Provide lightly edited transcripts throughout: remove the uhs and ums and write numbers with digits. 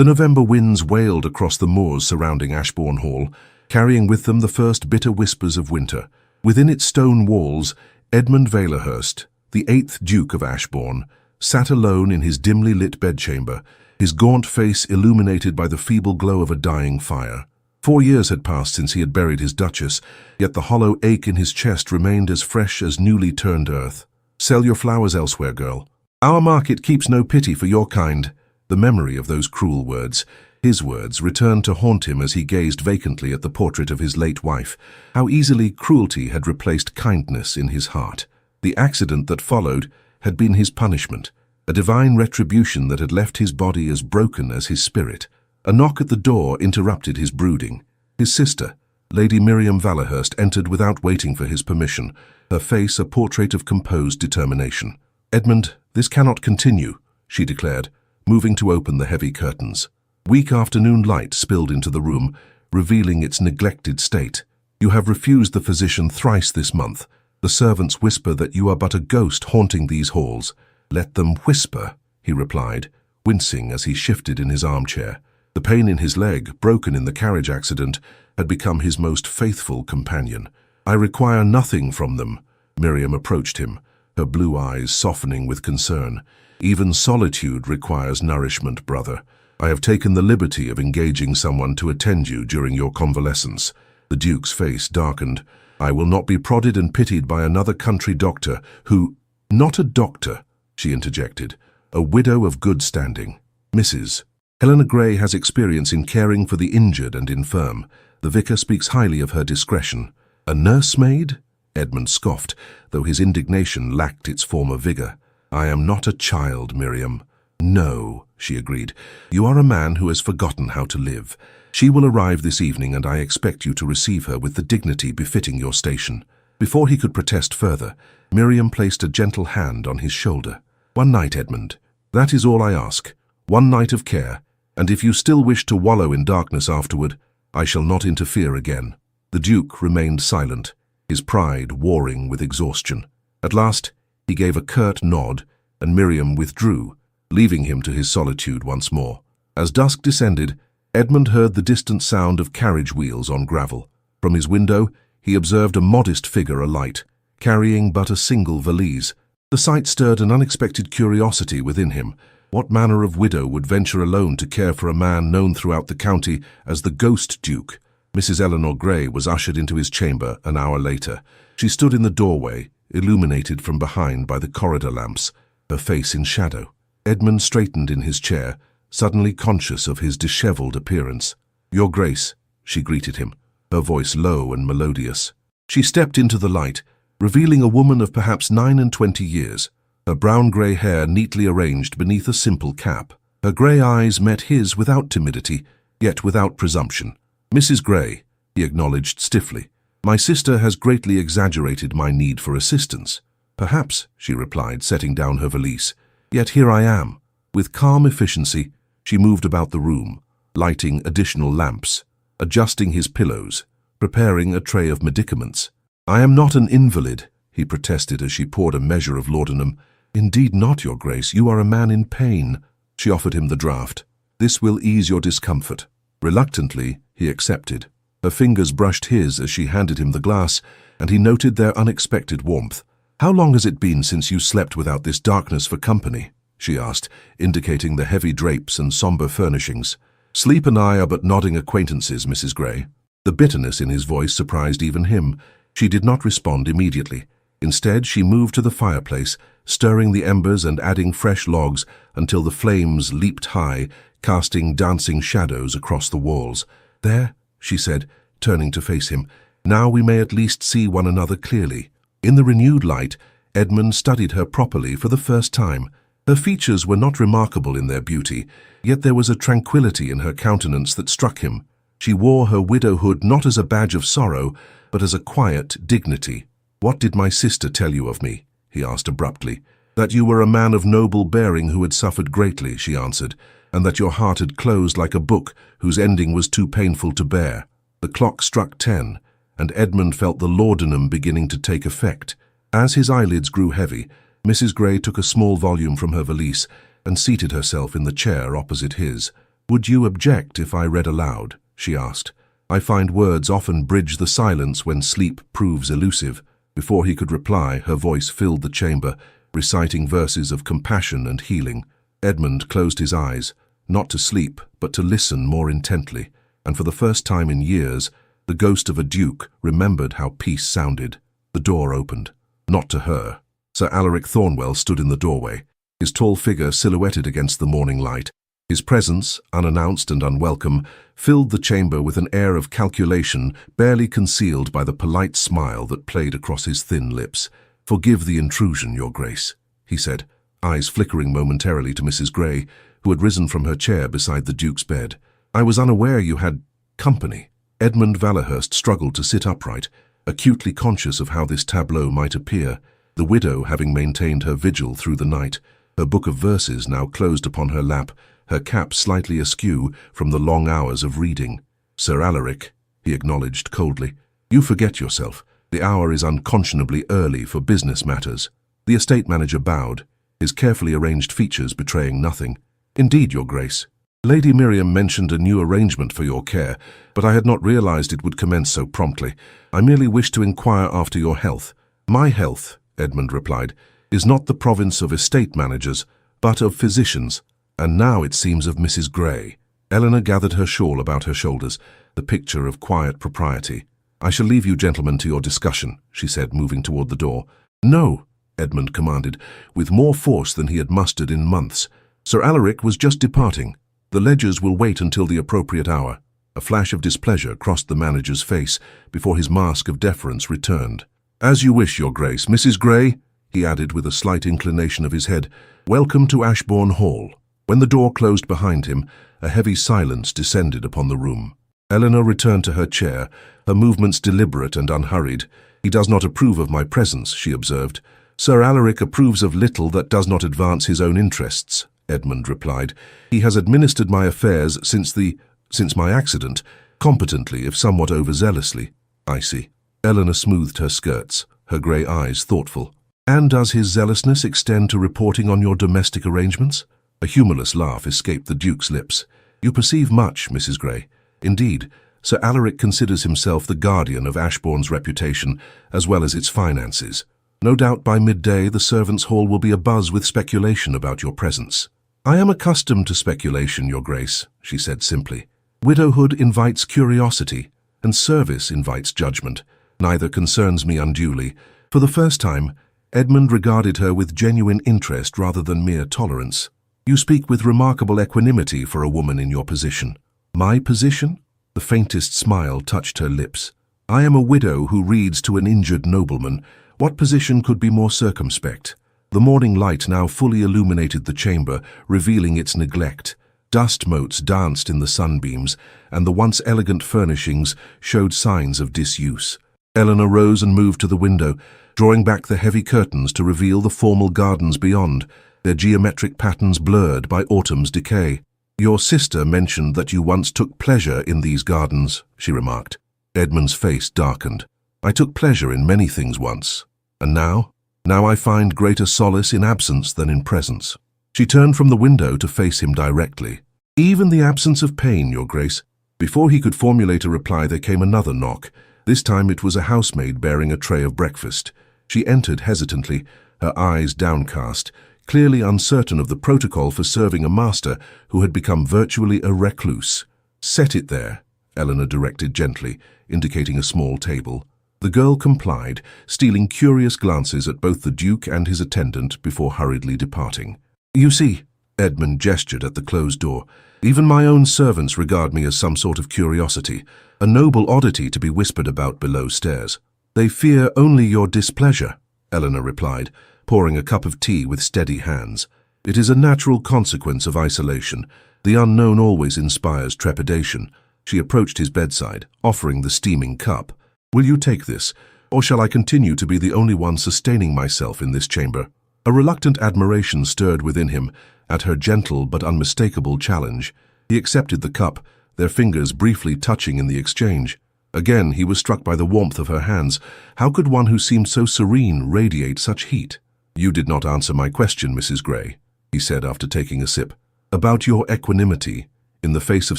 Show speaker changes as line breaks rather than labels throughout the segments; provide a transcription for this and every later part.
The November winds wailed across the moors surrounding Ashbourne Hall, carrying with them the first bitter whispers of winter. Within its stone walls, Edmund Valehurst, the 8th Duke of Ashbourne, sat alone in his dimly lit bedchamber, his gaunt face illuminated by the feeble glow of a dying fire. 4 years had passed since he had buried his duchess, yet the hollow ache in his chest remained as fresh as newly turned earth. "Sell your flowers elsewhere, girl. Our market keeps no pity for your kind." The memory of those cruel words, his words, returned to haunt him as he gazed vacantly at the portrait of his late wife. How easily cruelty had replaced kindness in his heart. The accident that followed had been his punishment, a divine retribution that had left his body as broken as his spirit. A knock at the door interrupted his brooding. His sister, Lady Miriam Valehurst, entered without waiting for his permission, her face a portrait of composed determination. "Edmund, this cannot continue," she declared, moving to open the heavy curtains. Weak afternoon light spilled into the room, revealing its neglected state. "You have refused the physician thrice this month. The servants whisper that you are but a ghost haunting these halls." "Let them whisper," he replied, wincing as he shifted in his armchair. The pain in his leg, broken in the carriage accident, had become his most faithful companion. "I require nothing from them." Miriam approached him, her blue eyes softening with concern. "Even solitude requires nourishment, brother. I have taken the liberty of engaging someone to attend you during your convalescence." The Duke's face darkened. "I will not be prodded and pitied by another country doctor who—" "Not a doctor," she interjected. "A widow of good standing. Mrs. Helena Grey has experience in caring for the injured and infirm. The vicar speaks highly of her discretion." "A nursemaid?" Edmund scoffed, though his indignation lacked its former vigor. "I am not a child, Miriam." "No," she agreed. "You are a man who has forgotten how to live. She will arrive this evening, and I expect you to receive her with the dignity befitting your station." Before he could protest further, Miriam placed a gentle hand on his shoulder. "One night, Edmund. That is all I ask. One night of care, and if you still wish to wallow in darkness afterward, I shall not interfere again." The Duke remained silent, his pride warring with exhaustion. At last, he gave a curt nod, and Miriam withdrew, leaving him to his solitude once more. As dusk descended, Edmund heard the distant sound of carriage wheels on gravel. From his window, he observed a modest figure alight, carrying but a single valise. The sight stirred an unexpected curiosity within him. What manner of widow would venture alone to care for a man known throughout the county as the Ghost Duke? Mrs. Eleanor Grey was ushered into his chamber an hour later. She stood in the doorway, illuminated from behind by the corridor lamps, her face in shadow. Edmund straightened in his chair, suddenly conscious of his dishevelled appearance. "Your Grace," she greeted him, her voice low and melodious. She stepped into the light, revealing a woman of perhaps 29 years, her brown-grey hair neatly arranged beneath a simple cap. Her grey eyes met his without timidity, yet without presumption. "Mrs. Grey," he acknowledged stiffly, "my sister has greatly exaggerated my need for assistance." "Perhaps," she replied, setting down her valise. "Yet here I am." With calm efficiency, she moved about the room, lighting additional lamps, adjusting his pillows, preparing a tray of medicaments. "I am not an invalid," he protested as she poured a measure of laudanum. "Indeed not, Your Grace. You are a man in pain." She offered him the draught. "This will ease your discomfort." Reluctantly, he accepted. Her fingers brushed his as she handed him the glass, and he noted their unexpected warmth. "How long has it been since you slept without this darkness for company?" she asked, indicating the heavy drapes and somber furnishings. "Sleep and I are but nodding acquaintances, Mrs. Grey." The bitterness in his voice surprised even him. She did not respond immediately. Instead, she moved to the fireplace, stirring the embers and adding fresh logs until the flames leaped high, casting dancing shadows across the walls. "There," she said, turning to face him. "Now we may at least see one another clearly." In the renewed light, Edmund studied her properly for the first time. Her features were not remarkable in their beauty, yet there was a tranquility in her countenance that struck him. She wore her widowhood not as a badge of sorrow, but as a quiet dignity. "What did my sister tell you of me?" he asked abruptly. "That you were a man of noble bearing who had suffered greatly," she answered, "and that your heart had closed like a book whose ending was too painful to bear." The clock struck 10, and Edmund felt the laudanum beginning to take effect. As his eyelids grew heavy, Mrs. Grey took a small volume from her valise and seated herself in the chair opposite his. "Would you object if I read aloud?" she asked. "I find words often bridge the silence when sleep proves elusive." Before he could reply, her voice filled the chamber, reciting verses of compassion and healing. Edmund closed his eyes, not to sleep, but to listen more intently, and for the first time in years, the ghost of a duke remembered how peace sounded. The door opened. Not to her. Sir Alaric Thornwell stood in the doorway, his tall figure silhouetted against the morning light. His presence, unannounced and unwelcome, filled the chamber with an air of calculation barely concealed by the polite smile that played across his thin lips. "Forgive the intrusion, Your Grace," he said, eyes flickering momentarily to Mrs. Grey, who had risen from her chair beside the Duke's bed. "I was unaware you had company." Edmund Valahurst struggled to sit upright, acutely conscious of how this tableau might appear, the widow having maintained her vigil through the night, her book of verses now closed upon her lap, her cap slightly askew from the long hours of reading. "Sir Alaric," he acknowledged coldly, "you forget yourself. The hour is unconscionably early for business matters." The estate manager bowed, his carefully arranged features betraying nothing. "Indeed, Your Grace. Lady Miriam mentioned a new arrangement for your care, but I had not realized it would commence so promptly. I merely wished to inquire after your health." "My health," Edmund replied, "is not the province of estate managers, but of physicians, and now it seems of Mrs. Grey." Eleanor gathered her shawl about her shoulders, the picture of quiet propriety. "I shall leave you gentlemen to your discussion," she said, moving toward the door. "No," Edmund commanded, with more force than he had mustered in months. "Sir Alaric was just departing. The ledgers will wait until the appropriate hour." A flash of displeasure crossed the manager's face before his mask of deference returned. "As you wish, Your Grace. Mrs. Grey," he added with a slight inclination of his head, "welcome to Ashbourne Hall." When the door closed behind him, a heavy silence descended upon the room. Eleanor returned to her chair, her movements deliberate and unhurried. "He does not approve of my presence," she observed. "Sir Alaric approves of little that does not advance his own interests," Edmund replied. "He has administered my affairs since my accident, competently if somewhat overzealously." "I see." Eleanor smoothed her skirts, her grey eyes thoughtful. "And does his zealousness extend to reporting on your domestic arrangements?" A humorless laugh escaped the Duke's lips. "You perceive much, Mrs. Grey. Indeed, Sir Alaric considers himself the guardian of Ashbourne's reputation, as well as its finances. No doubt by midday the servants' hall will be abuzz with speculation about your presence." "I am accustomed to speculation, Your Grace," she said simply. "Widowhood invites curiosity, and service invites judgment. Neither concerns me unduly." For the first time, Edmund regarded her with genuine interest rather than mere tolerance. "You speak with remarkable equanimity for a woman in your position." "My position?" The faintest smile touched her lips. "I am a widow who reads to an injured nobleman. What position could be more circumspect?" The morning light now fully illuminated the chamber, revealing its neglect. Dust motes danced in the sunbeams, and the once elegant furnishings showed signs of disuse. Eleanor rose and moved to the window, drawing back the heavy curtains to reveal the formal gardens beyond, their geometric patterns blurred by autumn's decay. "Your sister mentioned that you once took pleasure in these gardens," she remarked. Edmund's face darkened. "I took pleasure in many things once. And now? Now I find greater solace in absence than in presence." She turned from the window to face him directly. "Even the absence of pain, Your Grace." Before he could formulate a reply, there came another knock. This time it was a housemaid bearing a tray of breakfast. She entered hesitantly, her eyes downcast, clearly uncertain of the protocol for serving a master who had become virtually a recluse. "Set it there," Eleanor directed gently, indicating a small table. The girl complied, stealing curious glances at both the Duke and his attendant before hurriedly departing. "You see," Edmund gestured at the closed door, "even my own servants regard me as some sort of curiosity, a noble oddity to be whispered about below stairs." "They fear only your displeasure," Eleanor replied, pouring a cup of tea with steady hands. "It is a natural consequence of isolation. The unknown always inspires trepidation." She approached his bedside, offering the steaming cup. "Will you take this, or shall I continue to be the only one sustaining myself in this chamber?" A reluctant admiration stirred within him at her gentle but unmistakable challenge. He accepted the cup, their fingers briefly touching in the exchange. Again he was struck by the warmth of her hands. How could one who seemed so serene radiate such heat? "You did not answer my question, Mrs. Grey," he said after taking a sip. "About your equanimity. In the face of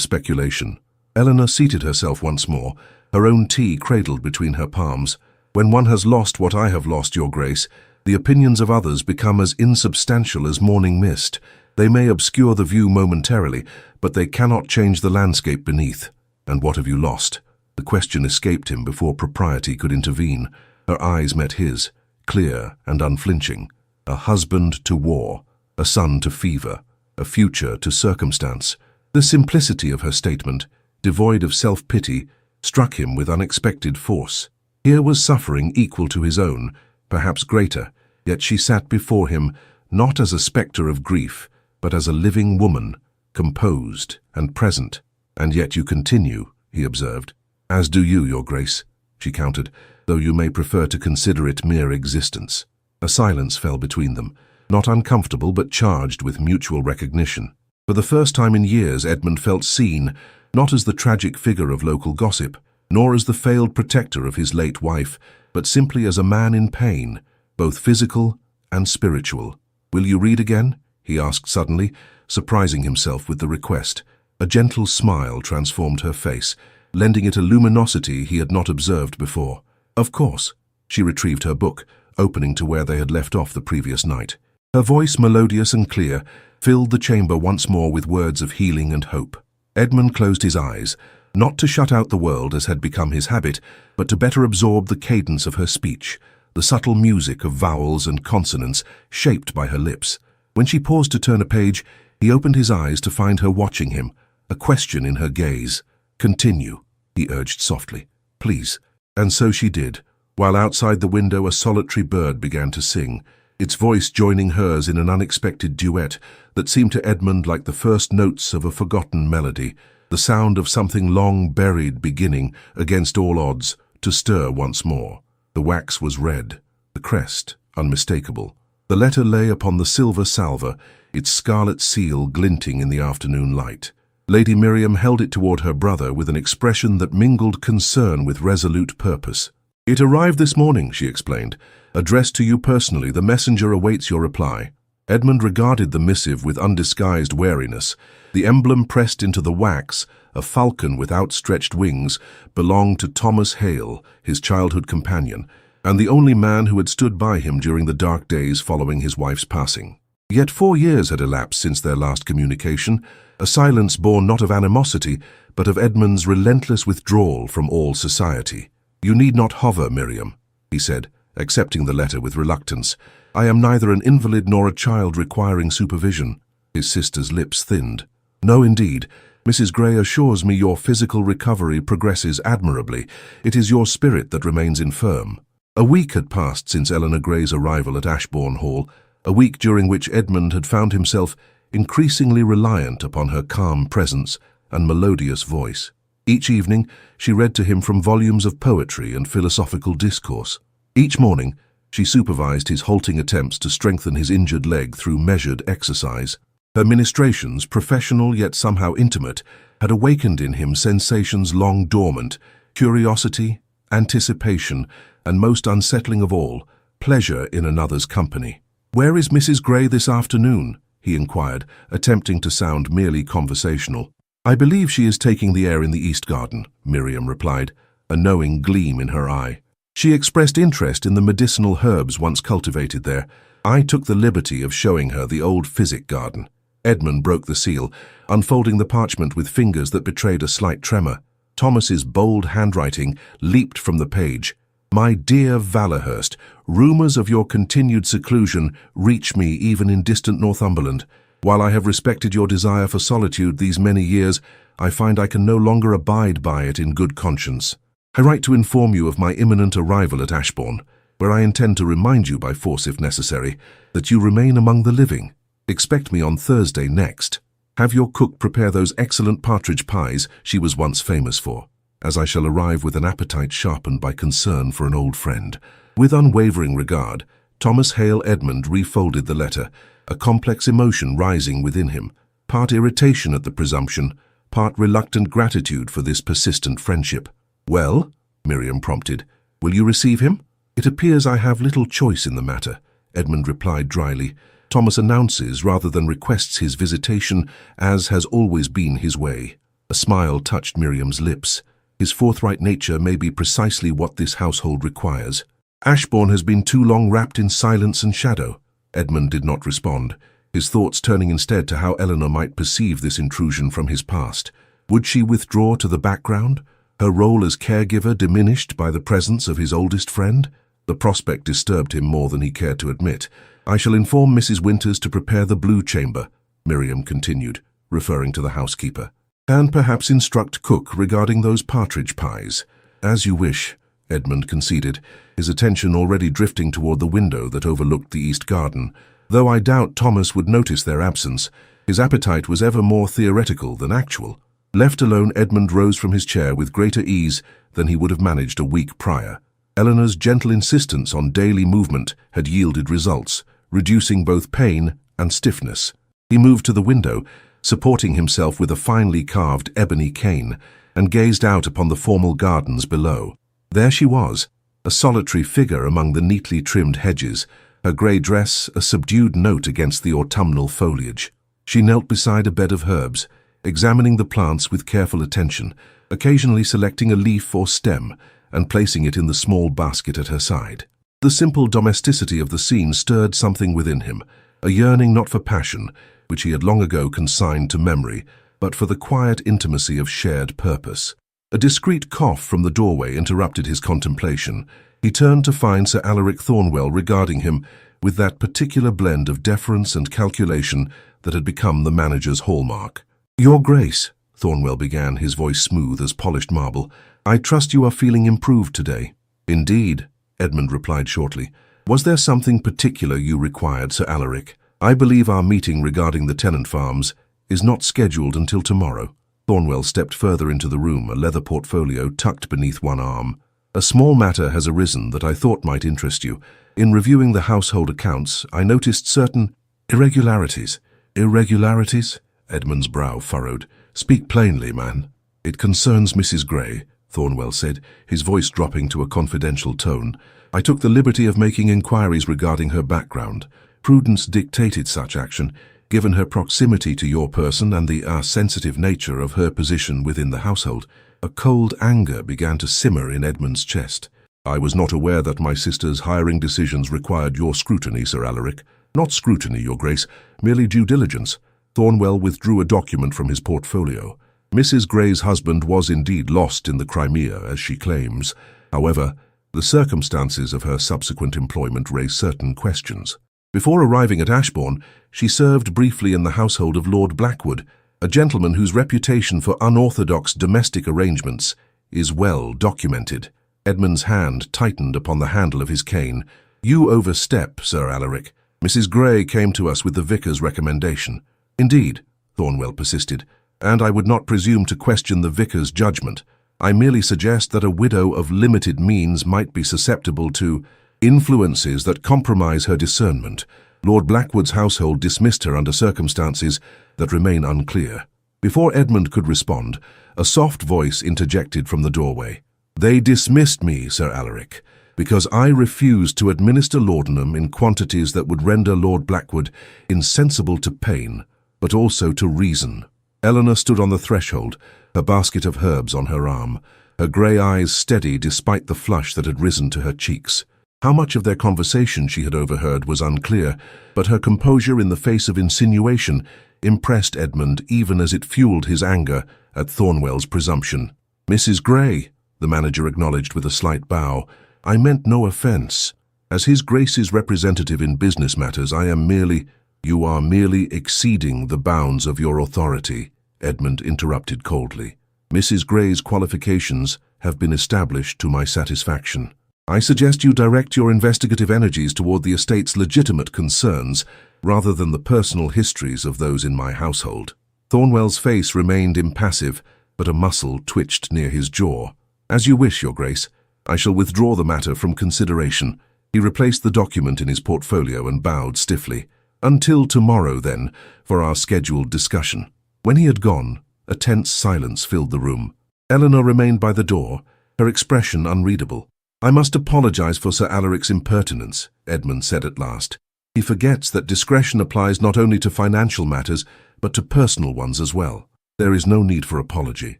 speculation, Eleanor seated herself once more, her own tea cradled between her palms. When one has lost what I have lost, Your Grace, the opinions of others become as insubstantial as morning mist. They may obscure the view momentarily, but they cannot change the landscape beneath. And what have you lost? The question escaped him before propriety could intervene. Her eyes met his, clear and unflinching. A husband to war, a son to fever, a future to circumstance. The simplicity of her statement, devoid of self-pity, struck him with unexpected force. Here was suffering equal to his own, perhaps greater, yet she sat before him not as a spectre of grief, but as a living woman, composed and present. And yet you continue, he observed. As do you, Your Grace, she countered, though you may prefer to consider it mere existence. A silence fell between them, not uncomfortable but charged with mutual recognition. For the first time in years, Edmund felt seen, not as the tragic figure of local gossip, nor as the failed protector of his late wife, but simply as a man in pain, both physical and spiritual. "Will you read again?" he asked suddenly, surprising himself with the request. A gentle smile transformed her face, lending it a luminosity he had not observed before. "Of course." She retrieved her book, opening to where they had left off the previous night. Her voice, melodious and clear, filled the chamber once more with words of healing and hope. Edmund closed his eyes, not to shut out the world as had become his habit, but to better absorb the cadence of her speech, the subtle music of vowels and consonants shaped by her lips. When she paused to turn a page, he opened his eyes to find her watching him, a question in her gaze. "Continue," he urged softly. "Please." And so she did, while outside the window a solitary bird began to sing, its voice joining hers in an unexpected duet that seemed to Edmund like the first notes of a forgotten melody, the sound of something long buried beginning, against all odds, to stir once more. The wax was red, the crest unmistakable. The letter lay upon the silver salver, its scarlet seal glinting in the afternoon light. Lady Miriam held it toward her brother with an expression that mingled concern with resolute purpose. "It arrived this morning," she explained. "Addressed to you personally, the messenger awaits your reply." Edmund regarded the missive with undisguised wariness. The emblem pressed into the wax, a falcon with outstretched wings, belonged to Thomas Hale, his childhood companion, and the only man who had stood by him during the dark days following his wife's passing. Yet 4 years had elapsed since their last communication, a silence born not of animosity, but of Edmund's relentless withdrawal from all society. "You need not hover, Miriam," he said, accepting the letter with reluctance. "I am neither an invalid nor a child requiring supervision." His sister's lips thinned. "No, indeed. Mrs. Gray assures me your physical recovery progresses admirably. It is your spirit that remains infirm." A week had passed since Eleanor Gray's arrival at Ashbourne Hall, a week during which Edmund had found himself increasingly reliant upon her calm presence and melodious voice. Each evening, she read to him from volumes of poetry and philosophical discourse. Each morning, she supervised his halting attempts to strengthen his injured leg through measured exercise. Her ministrations, professional yet somehow intimate, had awakened in him sensations long dormant, curiosity, anticipation, and most unsettling of all, pleasure in another's company. "Where is Mrs. Gray this afternoon?" he inquired, attempting to sound merely conversational. "I believe she is taking the air in the East Garden," Miriam replied, a knowing gleam in her eye. She expressed interest in the medicinal herbs once cultivated there. I took the liberty of showing her the old physic garden. Edmund broke the seal, unfolding the parchment with fingers that betrayed a slight tremor. Thomas's bold handwriting leaped from the page. "My dear Valorhurst, rumours of your continued seclusion reach me even in distant Northumberland. While I have respected your desire for solitude these many years, I find I can no longer abide by it in good conscience. I write to inform you of my imminent arrival at Ashbourne, where I intend to remind you by force if necessary, that you remain among the living. Expect me on Thursday next. Have your cook prepare those excellent partridge pies she was once famous for, as I shall arrive with an appetite sharpened by concern for an old friend." With unwavering regard, Thomas Hale Edmund refolded the letter, a complex emotion rising within him, part irritation at the presumption, part reluctant gratitude for this persistent friendship. "Well?" Miriam prompted. "Will you receive him?" "It appears I have little choice in the matter," Edmund replied dryly. Thomas announces rather than requests his visitation, as has always been his way. A smile touched Miriam's lips. His forthright nature may be precisely what this household requires. Ashbourne has been too long wrapped in silence and shadow. Edmund did not respond, his thoughts turning instead to how Eleanor might perceive this intrusion from his past. Would she withdraw to the background, her role as caregiver diminished by the presence of his oldest friend? The prospect disturbed him more than he cared to admit. "I shall inform Mrs. Winters to prepare the blue chamber," Miriam continued, referring to the housekeeper. "And perhaps instruct cook regarding those partridge pies." "As you wish," Edmund conceded, his attention already drifting toward the window that overlooked the east garden. Though I doubt Thomas would notice their absence, his appetite was ever more theoretical than actual. Left alone, Edmund rose from his chair with greater ease than he would have managed a week prior. Eleanor's gentle insistence on daily movement had yielded results, reducing both pain and stiffness. He moved to the window, supporting himself with a finely carved ebony cane, and gazed out upon the formal gardens below. There she was, a solitary figure among the neatly trimmed hedges, her grey dress a subdued note against the autumnal foliage. She knelt beside a bed of herbs, examining the plants with careful attention, occasionally selecting a leaf or stem and placing it in the small basket at her side. The simple domesticity of the scene stirred something within him, a yearning not for passion, which he had long ago consigned to memory, but for the quiet intimacy of shared purpose. A discreet cough from the doorway interrupted his contemplation. He turned to find Sir Alaric Thornwell regarding him with that particular blend of deference and calculation that had become the manager's hallmark. "Your Grace," Thornwell began, his voice smooth as polished marble, "I trust you are feeling improved today." "Indeed," Edmund replied shortly. "Was there something particular you required, Sir Alaric? I believe our meeting regarding the tenant farms is not scheduled until tomorrow." Thornwell stepped further into the room, a leather portfolio tucked beneath one arm. "A small matter has arisen that I thought might interest you. In reviewing the household accounts, I noticed certain irregularities." "Irregularities?" Edmund's brow furrowed. "Speak plainly, man." "It concerns Mrs. Grey," Thornwell said, his voice dropping to a confidential tone. "I took the liberty of making inquiries regarding her background. Prudence dictated such action, given her proximity to your person and the sensitive nature of her position within the household." A cold anger began to simmer in Edmund's chest. "I was not aware that my sister's hiring decisions required your scrutiny, Sir Alaric." "Not scrutiny, Your Grace, merely due diligence." Thornwell withdrew a document from his portfolio. "Mrs. Grey's husband was indeed lost in the Crimea, as she claims. However, the circumstances of her subsequent employment raise certain questions. Before arriving at Ashbourne, she served briefly in the household of Lord Blackwood, a gentleman whose reputation for unorthodox domestic arrangements is well documented." Edmund's hand tightened upon the handle of his cane. "You overstep, Sir Alaric. Mrs. Grey came to us with the vicar's recommendation." "Indeed," Thornwell persisted, "and I would not presume to question the vicar's judgment. I merely suggest that a widow of limited means might be susceptible to influences that compromise her discernment. Lord Blackwood's household dismissed her under circumstances that remain unclear." Before Edmund could respond, a soft voice interjected from the doorway. "They dismissed me, Sir Alaric, because I refused to administer laudanum in quantities that would render Lord Blackwood insensible to pain, but also to reason." Eleanor stood on the threshold, her basket of herbs on her arm, her grey eyes steady despite the flush that had risen to her cheeks. How much of their conversation she had overheard was unclear, but her composure in the face of insinuation impressed Edmund even as it fueled his anger at Thornwell's presumption. "Mrs. Grey," the manager acknowledged with a slight bow, "I meant no offence. As His Grace's representative in business matters, I am merely—" "You are merely exceeding the bounds of your authority," Edmund interrupted coldly. "Mrs. Grey's qualifications have been established to my satisfaction. I suggest you direct your investigative energies toward the estate's legitimate concerns, rather than the personal histories of those in my household." Thornwell's face remained impassive, but a muscle twitched near his jaw. "As you wish, Your Grace. I shall withdraw the matter from consideration." He replaced the document in his portfolio and bowed stiffly. "Until tomorrow, then, for our scheduled discussion." When he had gone, a tense silence filled the room. Eleanor remained by the door, her expression unreadable. "I must apologize for Sir Alaric's impertinence," Edmund said at last. He forgets that discretion applies not only to financial matters, but to personal ones as well. There is no need for apology,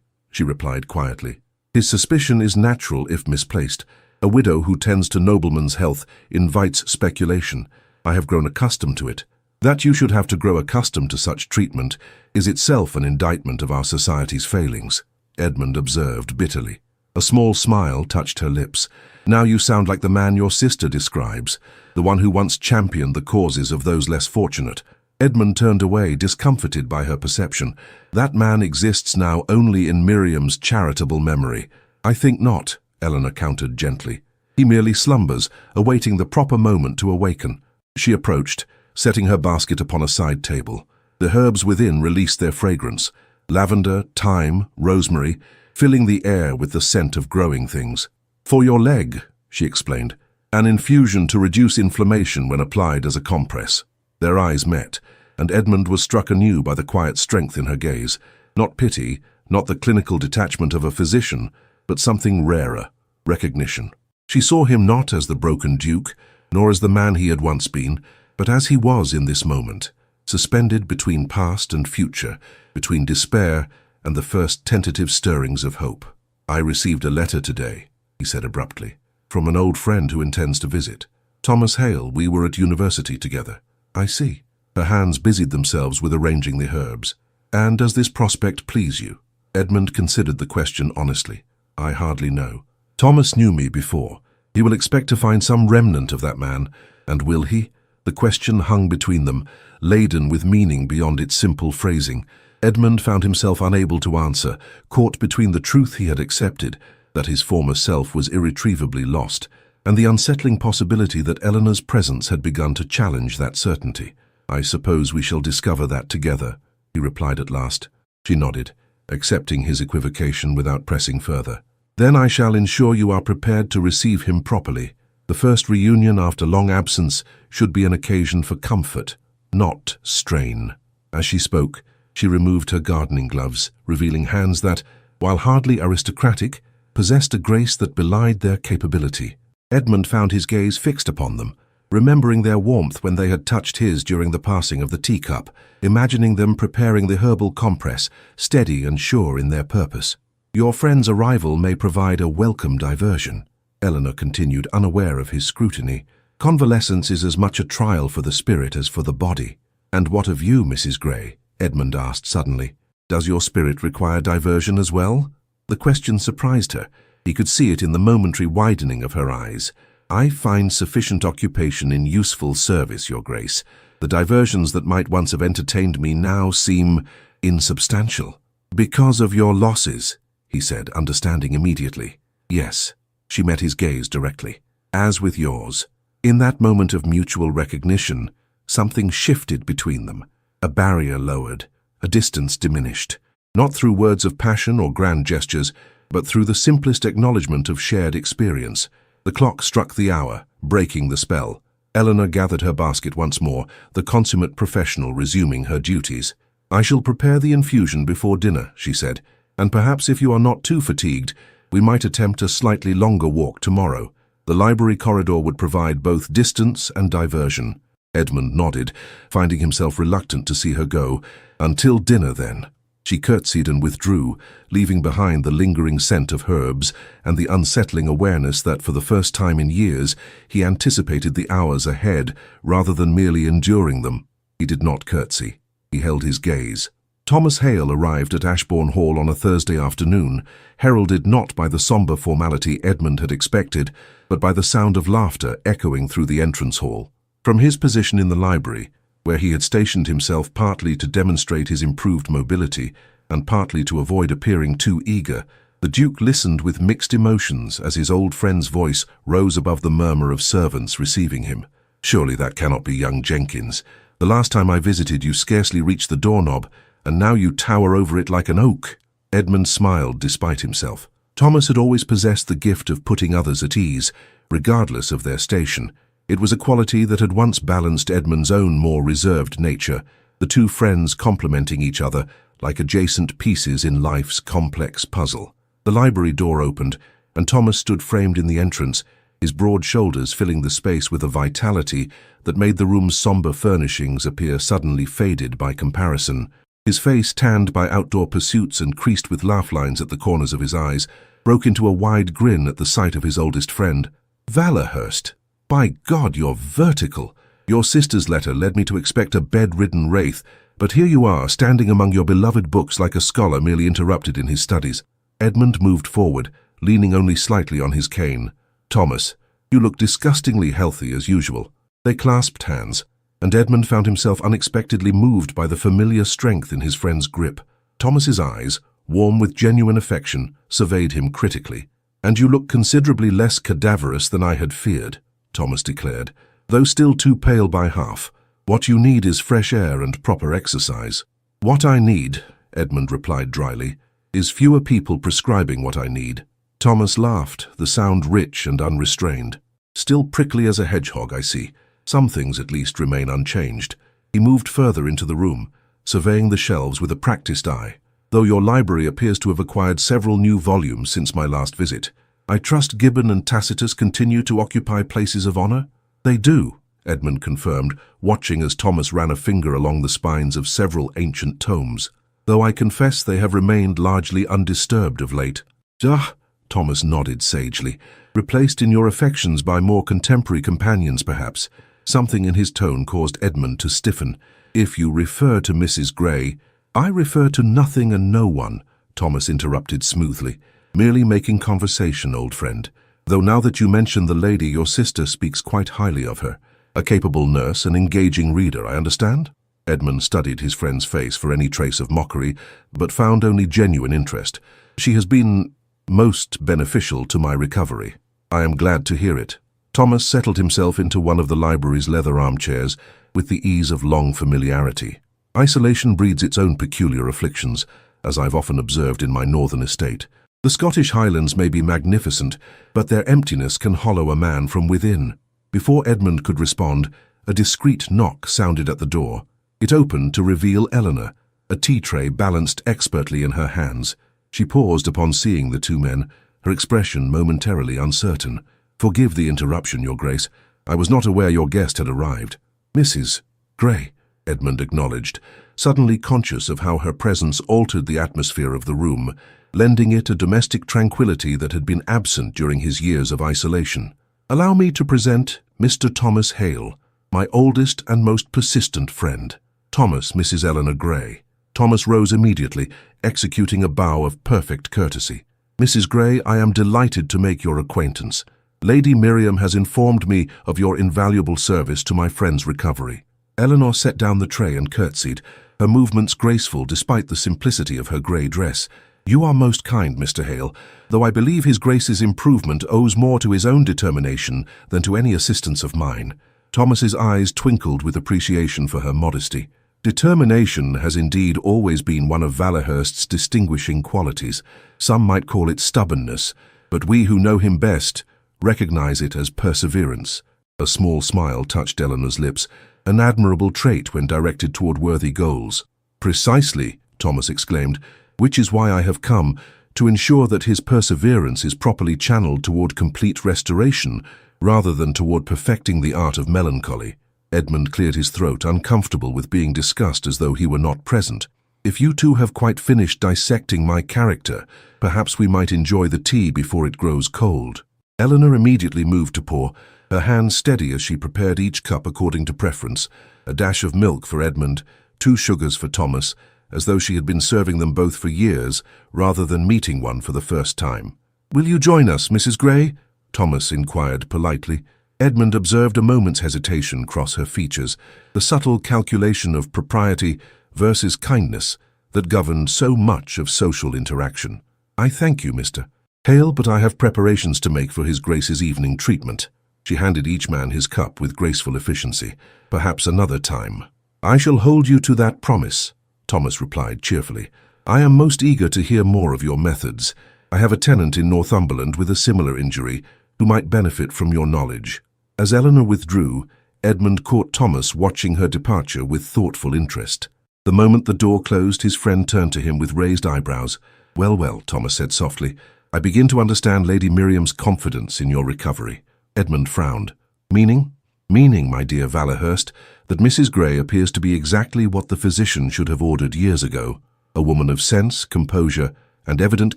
she replied quietly. His suspicion is natural if misplaced. A widow who tends to noblemen's health invites speculation. I have grown accustomed to it. That you should have to grow accustomed to such treatment is itself an indictment of our society's failings, Edmund observed bitterly. A small smile touched her lips. Now you sound like the man your sister describes, the one who once championed the causes of those less fortunate. Edmund turned away, discomfited by her perception. That man exists now only in Miriam's charitable memory. I think not, Eleanor countered gently. He merely slumbers, awaiting the proper moment to awaken. She approached, setting her basket upon a side table. The herbs within released their fragrance. Lavender, thyme, rosemary, filling the air with the scent of growing things. For your leg, she explained, an infusion to reduce inflammation when applied as a compress. Their eyes met, and Edmund was struck anew by the quiet strength in her gaze. Not pity, not the clinical detachment of a physician, but something rarer, recognition. She saw him not as the broken duke, nor as the man he had once been, but as he was in this moment, suspended between past and future, between despair and the first tentative stirrings of hope. I received a letter today, he said abruptly, from an old friend who intends to visit. Thomas Hale, we were at university together. I see. Her hands busied themselves with arranging the herbs. And does this prospect please you? Edmund considered the question honestly. I hardly know. Thomas knew me before. He will expect to find some remnant of that man, and will he? The question hung between them, laden with meaning beyond its simple phrasing. Edmund found himself unable to answer, caught between the truth he had accepted, that his former self was irretrievably lost, and the unsettling possibility that Eleanor's presence had begun to challenge that certainty. I suppose we shall discover that together, he replied at last. She nodded, accepting his equivocation without pressing further. Then I shall ensure you are prepared to receive him properly. The first reunion after long absence should be an occasion for comfort, not strain. As she spoke, she removed her gardening gloves, revealing hands that, while hardly aristocratic, possessed a grace that belied their capability. Edmund found his gaze fixed upon them, remembering their warmth when they had touched his during the passing of the teacup, imagining them preparing the herbal compress, steady and sure in their purpose. Your friend's arrival may provide a welcome diversion, Eleanor continued, unaware of his scrutiny. Convalescence is as much a trial for the spirit as for the body. And what of you, Mrs. Gray? Edmund asked suddenly. Does your spirit require diversion as well? The question surprised her. He could see it in the momentary widening of her eyes. I find sufficient occupation in useful service, Your Grace. The diversions that might once have entertained me now seem insubstantial. Because of your losses, he said, understanding immediately. Yes, she met his gaze directly. As with yours. In that moment of mutual recognition, something shifted between them. A barrier lowered, a distance diminished. Not through words of passion or grand gestures, but through the simplest acknowledgement of shared experience. The clock struck the hour, breaking the spell. Eleanor gathered her basket once more, the consummate professional resuming her duties. I shall prepare the infusion before dinner, she said, and perhaps if you are not too fatigued, we might attempt a slightly longer walk tomorrow. The library corridor would provide both distance and diversion. Edmund nodded, finding himself reluctant to see her go. Until dinner, then. She curtsied and withdrew, leaving behind the lingering scent of herbs and the unsettling awareness that for the first time in years he anticipated the hours ahead rather than merely enduring them. He did not curtsy. He held his gaze. Thomas Hale arrived at Ashbourne Hall on a Thursday afternoon, heralded not by the sombre formality Edmund had expected, but by the sound of laughter echoing through the entrance hall. From his position in the library, where he had stationed himself partly to demonstrate his improved mobility and partly to avoid appearing too eager, the Duke listened with mixed emotions as his old friend's voice rose above the murmur of servants receiving him. Surely that cannot be young Jenkins. The last time I visited you scarcely reached the doorknob, and now you tower over it like an oak. Edmund smiled despite himself. Thomas had always possessed the gift of putting others at ease, regardless of their station. It was a quality that had once balanced Edmund's own more reserved nature, the two friends complementing each other like adjacent pieces in life's complex puzzle. The library door opened, and Thomas stood framed in the entrance, his broad shoulders filling the space with a vitality that made the room's somber furnishings appear suddenly faded by comparison. His face, tanned by outdoor pursuits and creased with laugh lines at the corners of his eyes, broke into a wide grin at the sight of his oldest friend. "Valorhurst, by God, you're vertical. Your sister's letter led me to expect a bedridden wraith, but here you are, standing among your beloved books like a scholar merely interrupted in his studies." Edmund moved forward, leaning only slightly on his cane. "Thomas, you look disgustingly healthy as usual." They clasped hands, and Edmund found himself unexpectedly moved by the familiar strength in his friend's grip. Thomas's eyes, warm with genuine affection, surveyed him critically. "And you look considerably less cadaverous than I had feared," Thomas declared, "though still too pale by half. What you need is fresh air and proper exercise." "What I need," Edmund replied dryly, "is fewer people prescribing what I need." Thomas laughed, the sound rich and unrestrained. "Still prickly as a hedgehog, I see. Some things at least remain unchanged." He moved further into the room, surveying the shelves with a practiced eye. "Though your library appears to have acquired several new volumes since my last visit, I trust Gibbon and Tacitus continue to occupy places of honor?" "They do," Edmund confirmed, watching as Thomas ran a finger along the spines of several ancient tomes, "though I confess they have remained largely undisturbed of late." "Ah," Thomas nodded sagely, "replaced in your affections by more contemporary companions, perhaps." Something in his tone caused Edmund to stiffen. "If you refer to Mrs. Gray—" "I refer to nothing and no one," Thomas interrupted smoothly. "Merely making conversation, old friend. Though now that you mention the lady, your sister speaks quite highly of her. A capable nurse, an engaging reader, I understand?" Edmund studied his friend's face for any trace of mockery, but found only genuine interest. "She has been most beneficial to my recovery." "I am glad to hear it." Thomas settled himself into one of the library's leather armchairs with the ease of long familiarity. "Isolation breeds its own peculiar afflictions, as I've often observed in my northern estate. The Scottish Highlands may be magnificent, but their emptiness can hollow a man from within." Before Edmund could respond, a discreet knock sounded at the door. It opened to reveal Eleanor, a tea tray balanced expertly in her hands. She paused upon seeing the two men, her expression momentarily uncertain. "Forgive the interruption, Your Grace. I was not aware your guest had arrived." "Mrs. Gray," Edmund acknowledged, suddenly conscious of how her presence altered the atmosphere of the room, lending it a domestic tranquility that had been absent during his years of isolation. "Allow me to present Mr. Thomas Hale, my oldest and most persistent friend." "Thomas, Mrs. Eleanor Gray." Thomas rose immediately, executing a bow of perfect courtesy. "Mrs. Gray, I am delighted to make your acquaintance. Lady Miriam has informed me of your invaluable service to my friend's recovery." Eleanor set down the tray and curtsied, her movements graceful despite the simplicity of her grey dress. "You are most kind, Mr. Hale, though I believe His Grace's improvement owes more to his own determination than to any assistance of mine." Thomas's eyes twinkled with appreciation for her modesty. "Determination has indeed always been one of Valorhurst's distinguishing qualities. Some might call it stubbornness, but we who know him best recognize it as perseverance." A small smile touched Eleanor's lips, an admirable trait when directed toward worthy goals. "Precisely," Thomas exclaimed, "which is why I have come, to ensure that his perseverance is properly channeled toward complete restoration, rather than toward perfecting the art of melancholy." Edmund cleared his throat, uncomfortable with being discussed as though he were not present. "If you two have quite finished dissecting my character, perhaps we might enjoy the tea before it grows cold." Eleanor immediately moved to pour, her hand steady as she prepared each cup according to preference, a dash of milk for Edmund, 2 sugars for Thomas, as though she had been serving them both for years, rather than meeting one for the first time. "Will you join us, Mrs. Gray?" Thomas inquired politely. Edmund observed a moment's hesitation cross her features, the subtle calculation of propriety versus kindness that governed so much of social interaction. "I thank you, Mr. Hale, but I have preparations to make for His Grace's evening treatment." She handed each man his cup with graceful efficiency. "Perhaps another time." "I shall hold you to that promise," Thomas replied cheerfully. "I am most eager to hear more of your methods. I have a tenant in Northumberland with a similar injury who might benefit from your knowledge." As Eleanor withdrew, Edmund caught Thomas watching her departure with thoughtful interest. The moment the door closed, his friend turned to him with raised eyebrows. "Well, well," Thomas said softly, "I begin to understand Lady Miriam's confidence in your recovery." Edmund frowned. Meaning? Meaning, my dear Valahurst, that Mrs. Gray appears to be exactly what the physician should have ordered years ago. A woman of sense, composure, and evident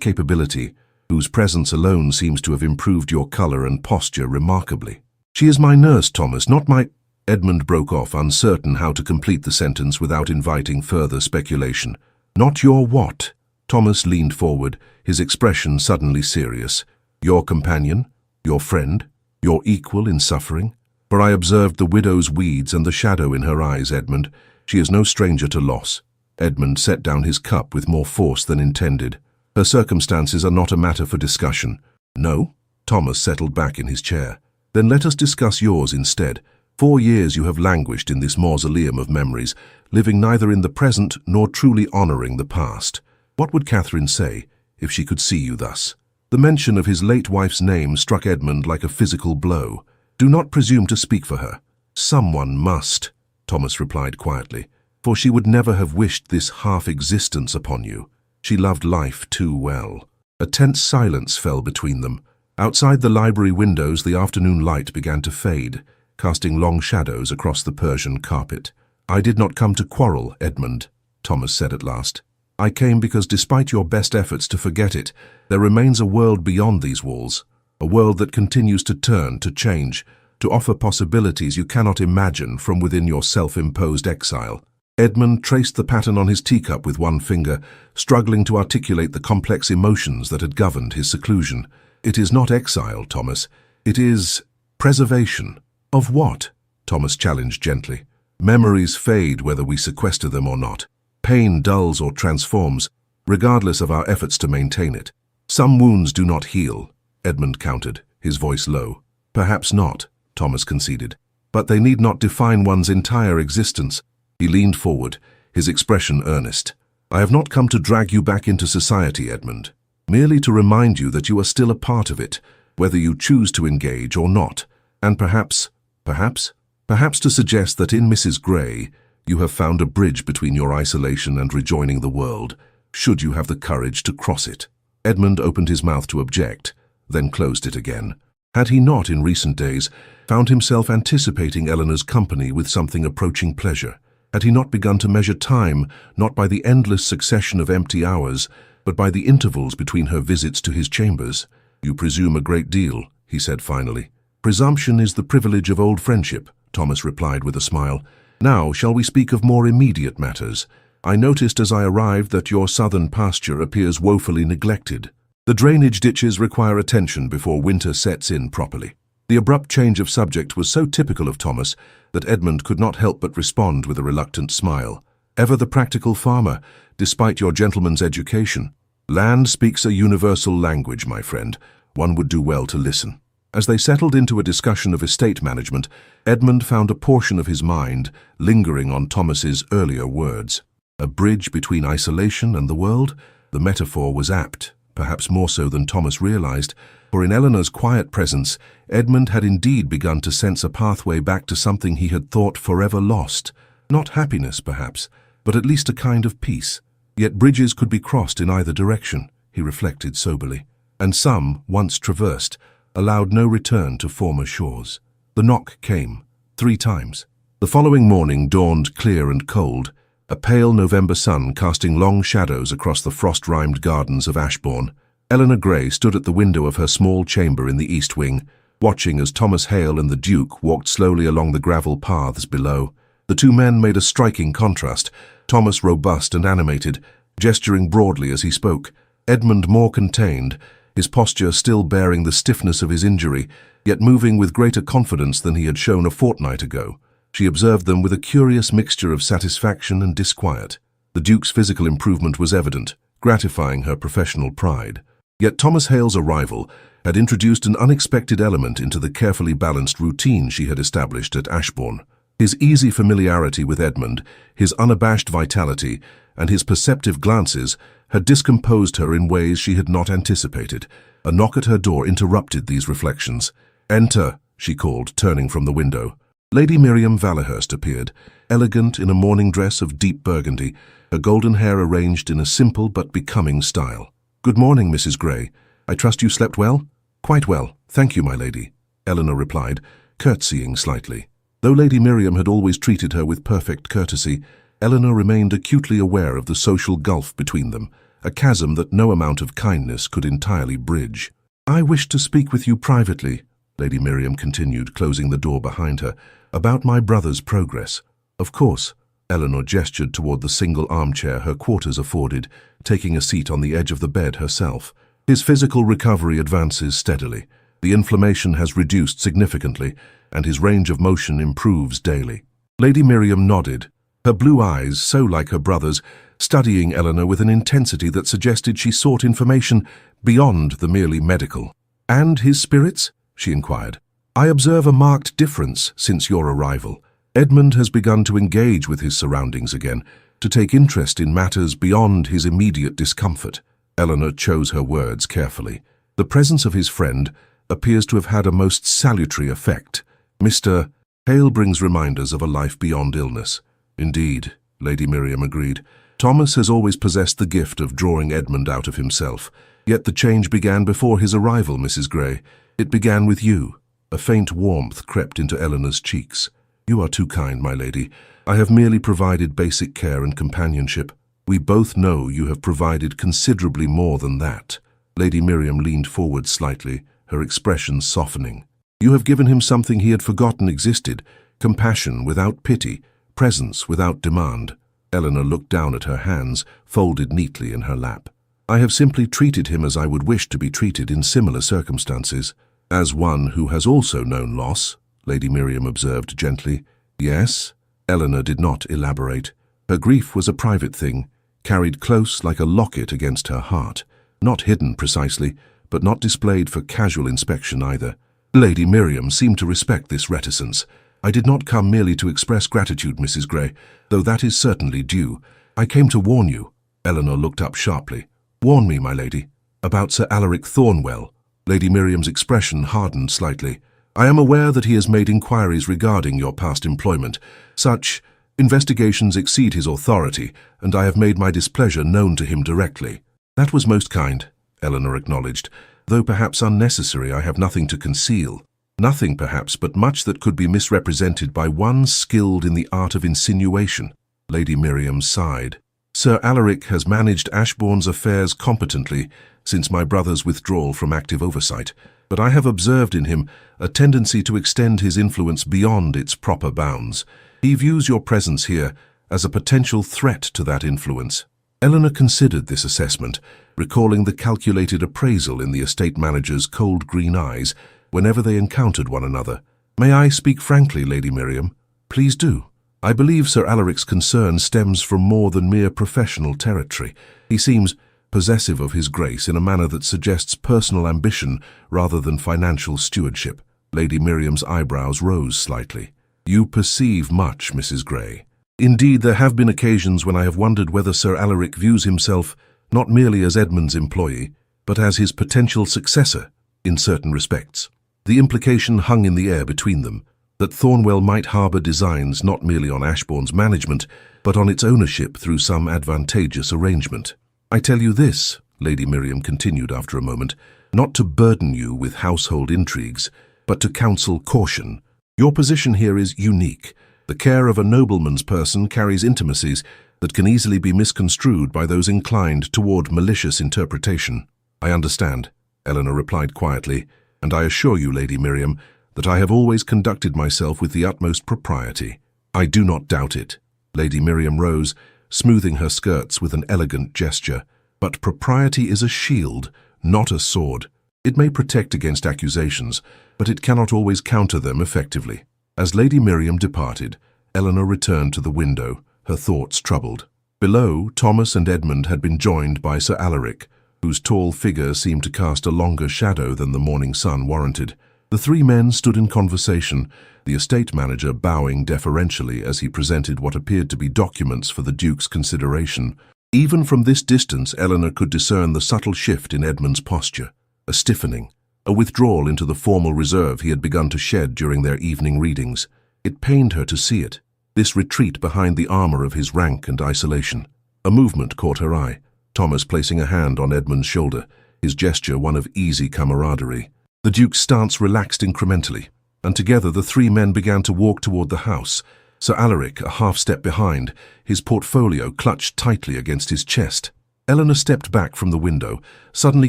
capability, whose presence alone seems to have improved your colour and posture remarkably. She is my nurse, Thomas, not my— Edmund broke off, uncertain how to complete the sentence without inviting further speculation. Not your what? Thomas leaned forward, his expression suddenly serious. Your companion? Your friend? Your equal in suffering? For I observed the widow's weeds and the shadow in her eyes, Edmund. She is no stranger to loss. Edmund set down his cup with more force than intended. Her circumstances are not a matter for discussion. No? Thomas settled back in his chair. Then let us discuss yours instead. 4 years you have languished in this mausoleum of memories, living neither in the present nor truly honouring the past. What would Catherine say if she could see you thus? The mention of his late wife's name struck Edmund like a physical blow. Do not presume to speak for her. Someone must, Thomas replied quietly, for she would never have wished this half-existence upon you. She loved life too well. A tense silence fell between them. Outside the library windows, the afternoon light began to fade, casting long shadows across the Persian carpet. I did not come to quarrel, Edmund, Thomas said at last. I came because despite your best efforts to forget it, there remains a world beyond these walls, a world that continues to turn, to change, to offer possibilities you cannot imagine from within your self-imposed exile. Edmund traced the pattern on his teacup with one finger, struggling to articulate the complex emotions that had governed his seclusion. It is not exile, Thomas. It is preservation. Of what? Thomas challenged gently. Memories fade whether we sequester them or not. Pain dulls or transforms, regardless of our efforts to maintain it. Some wounds do not heal, Edmund countered, his voice low. Perhaps not, Thomas conceded. But they need not define one's entire existence. He leaned forward, his expression earnest. I have not come to drag you back into society, Edmund. Merely to remind you that you are still a part of it, whether you choose to engage or not. And perhaps to suggest that in Mrs. Gray, you have found a bridge between your isolation and rejoining the world, should you have the courage to cross it. Edmund opened his mouth to object, then closed it again. Had he not, in recent days, found himself anticipating Eleanor's company with something approaching pleasure? Had he not begun to measure time, not by the endless succession of empty hours, but by the intervals between her visits to his chambers? You presume a great deal, he said finally. Presumption is the privilege of old friendship, Thomas replied with a smile. Now, shall we speak of more immediate matters? I noticed as I arrived that your southern pasture appears woefully neglected. The drainage ditches require attention before winter sets in properly. The abrupt change of subject was so typical of Thomas that Edmund could not help but respond with a reluctant smile. Ever the practical farmer, despite your gentleman's education. Land speaks a universal language, my friend. One would do well to listen. As they settled into a discussion of estate management, Edmund found a portion of his mind lingering on Thomas's earlier words. A bridge between isolation and the world? The metaphor was apt, perhaps more so than Thomas realized, for in Eleanor's quiet presence, Edmund had indeed begun to sense a pathway back to something he had thought forever lost. Not happiness, perhaps, but at least a kind of peace. Yet bridges could be crossed in either direction, he reflected soberly, and some, once traversed, allowed no return to former shores. The knock came, 3 times. The following morning dawned clear and cold, a pale November sun casting long shadows across the frost-rimed gardens of Ashbourne. Eleanor Gray stood at the window of her small chamber in the east wing, watching as Thomas Hale and the Duke walked slowly along the gravel paths below. The 2 men made a striking contrast, Thomas robust and animated, gesturing broadly as he spoke, Edmund more contained, his posture still bearing the stiffness of his injury, yet moving with greater confidence than he had shown a fortnight ago. She observed them with a curious mixture of satisfaction and disquiet. The Duke's physical improvement was evident, gratifying her professional pride. Yet Thomas Hale's arrival had introduced an unexpected element into the carefully balanced routine she had established at Ashbourne. His easy familiarity with Edmund, his unabashed vitality, and his perceptive glances had discomposed her in ways she had not anticipated. A knock at her door interrupted these reflections. "Enter," she called, turning from the window. Lady Miriam Valahurst appeared, elegant in a morning dress of deep burgundy, her golden hair arranged in a simple but becoming style. "Good morning, Mrs. Gray. I trust you slept well?" "Quite well, thank you, my lady." Eleanor replied, curtsying slightly. Though Lady Miriam had always treated her with perfect courtesy, Eleanor remained acutely aware of the social gulf between them, a chasm that no amount of kindness could entirely bridge. "I wish to speak with you privately," Lady Miriam continued, closing the door behind her, "about my brother's progress." "Of course." Eleanor gestured toward the single armchair her quarters afforded, taking a seat on the edge of the bed herself. "His physical recovery advances steadily. The inflammation has reduced significantly, and his range of motion improves daily." Lady Miriam nodded, her blue eyes, so like her brother's, studying Eleanor with an intensity that suggested she sought information beyond the merely medical. "And his spirits?" she inquired. "I observe a marked difference since your arrival. Edmund has begun to engage with his surroundings again, to take interest in matters beyond his immediate discomfort." Eleanor chose her words carefully. "The presence of his friend appears to have had a most salutary effect. Mr. Hale brings reminders of a life beyond illness." "Indeed," Lady Miriam agreed. "Thomas has always possessed the gift of drawing Edmund out of himself. Yet the change began before his arrival, Mrs. Grey. It began with you." A faint warmth crept into Eleanor's cheeks. "You are too kind, my lady. I have merely provided basic care and companionship. We both know you have provided considerably more than that." Lady Miriam leaned forward slightly, her expression softening. "You have given him something he had forgotten existed, compassion without pity, presence without demand." Eleanor looked down at her hands, folded neatly in her lap. "I have simply treated him as I would wish to be treated in similar circumstances." "As one who has also known loss," Lady Miriam observed gently. "Yes?" Eleanor did not elaborate. Her grief was a private thing, carried close like a locket against her heart, not hidden precisely, but not displayed for casual inspection either. Lady Miriam seemed to respect this reticence. "I did not come merely to express gratitude, Mrs. Grey, though that is certainly due. I came to warn you." Eleanor looked up sharply. "Warn me, my lady." "About Sir Alaric Thornwell." Lady Miriam's expression hardened slightly. "I am aware that he has made inquiries regarding your past employment. Such investigations exceed his authority, and I have made my displeasure known to him directly." "That was most kind," Eleanor acknowledged. "Though perhaps unnecessary, I have nothing to conceal. Nothing, perhaps, but much that could be misrepresented by one skilled in the art of insinuation." Lady Miriam sighed. "Sir Alaric has managed Ashbourne's affairs competently since my brother's withdrawal from active oversight, but I have observed in him a tendency to extend his influence beyond its proper bounds. He views your presence here as a potential threat to that influence." Eleanor considered this assessment, recalling the calculated appraisal in the estate manager's cold green eyes whenever they encountered one another. "May I speak frankly, Lady Miriam?" "Please do." "I believe Sir Alaric's concern stems from more than mere professional territory. He seems possessive of his grace in a manner that suggests personal ambition rather than financial stewardship." Lady Miriam's eyebrows rose slightly. "You perceive much, Mrs. Grey. Indeed, there have been occasions when I have wondered whether Sir Alaric views himself not merely as Edmund's employee, but as his potential successor in certain respects." The implication hung in the air between them, that Thornwell might harbour designs not merely on Ashbourne's management, but on its ownership through some advantageous arrangement. "I tell you this," Lady Miriam continued after a moment, "not to burden you with household intrigues, but to counsel caution. Your position here is unique. The care of a nobleman's person carries intimacies that can easily be misconstrued by those inclined toward malicious interpretation." "I understand," Eleanor replied quietly, "and I assure you, Lady Miriam, that I have always conducted myself with the utmost propriety." "I do not doubt it." Lady Miriam rose, smoothing her skirts with an elegant gesture. "But propriety is a shield, not a sword. It may protect against accusations, but it cannot always counter them effectively." As Lady Miriam departed, Eleanor returned to the window, her thoughts troubled. Below, Thomas and Edmund had been joined by Sir Alaric, whose tall figure seemed to cast a longer shadow than the morning sun warranted. The three men stood in conversation, the estate manager bowing deferentially as he presented what appeared to be documents for the Duke's consideration. Even from this distance, Eleanor could discern the subtle shift in Edmund's posture, a stiffening, a withdrawal into the formal reserve he had begun to shed during their evening readings. It pained her to see it, this retreat behind the armour of his rank and isolation. A movement caught her eye, Thomas placing a hand on Edmund's shoulder, his gesture one of easy camaraderie. The Duke's stance relaxed incrementally, and together the three men began to walk toward the house, Sir Alaric a half-step behind, his portfolio clutched tightly against his chest. Eleanor stepped back from the window, suddenly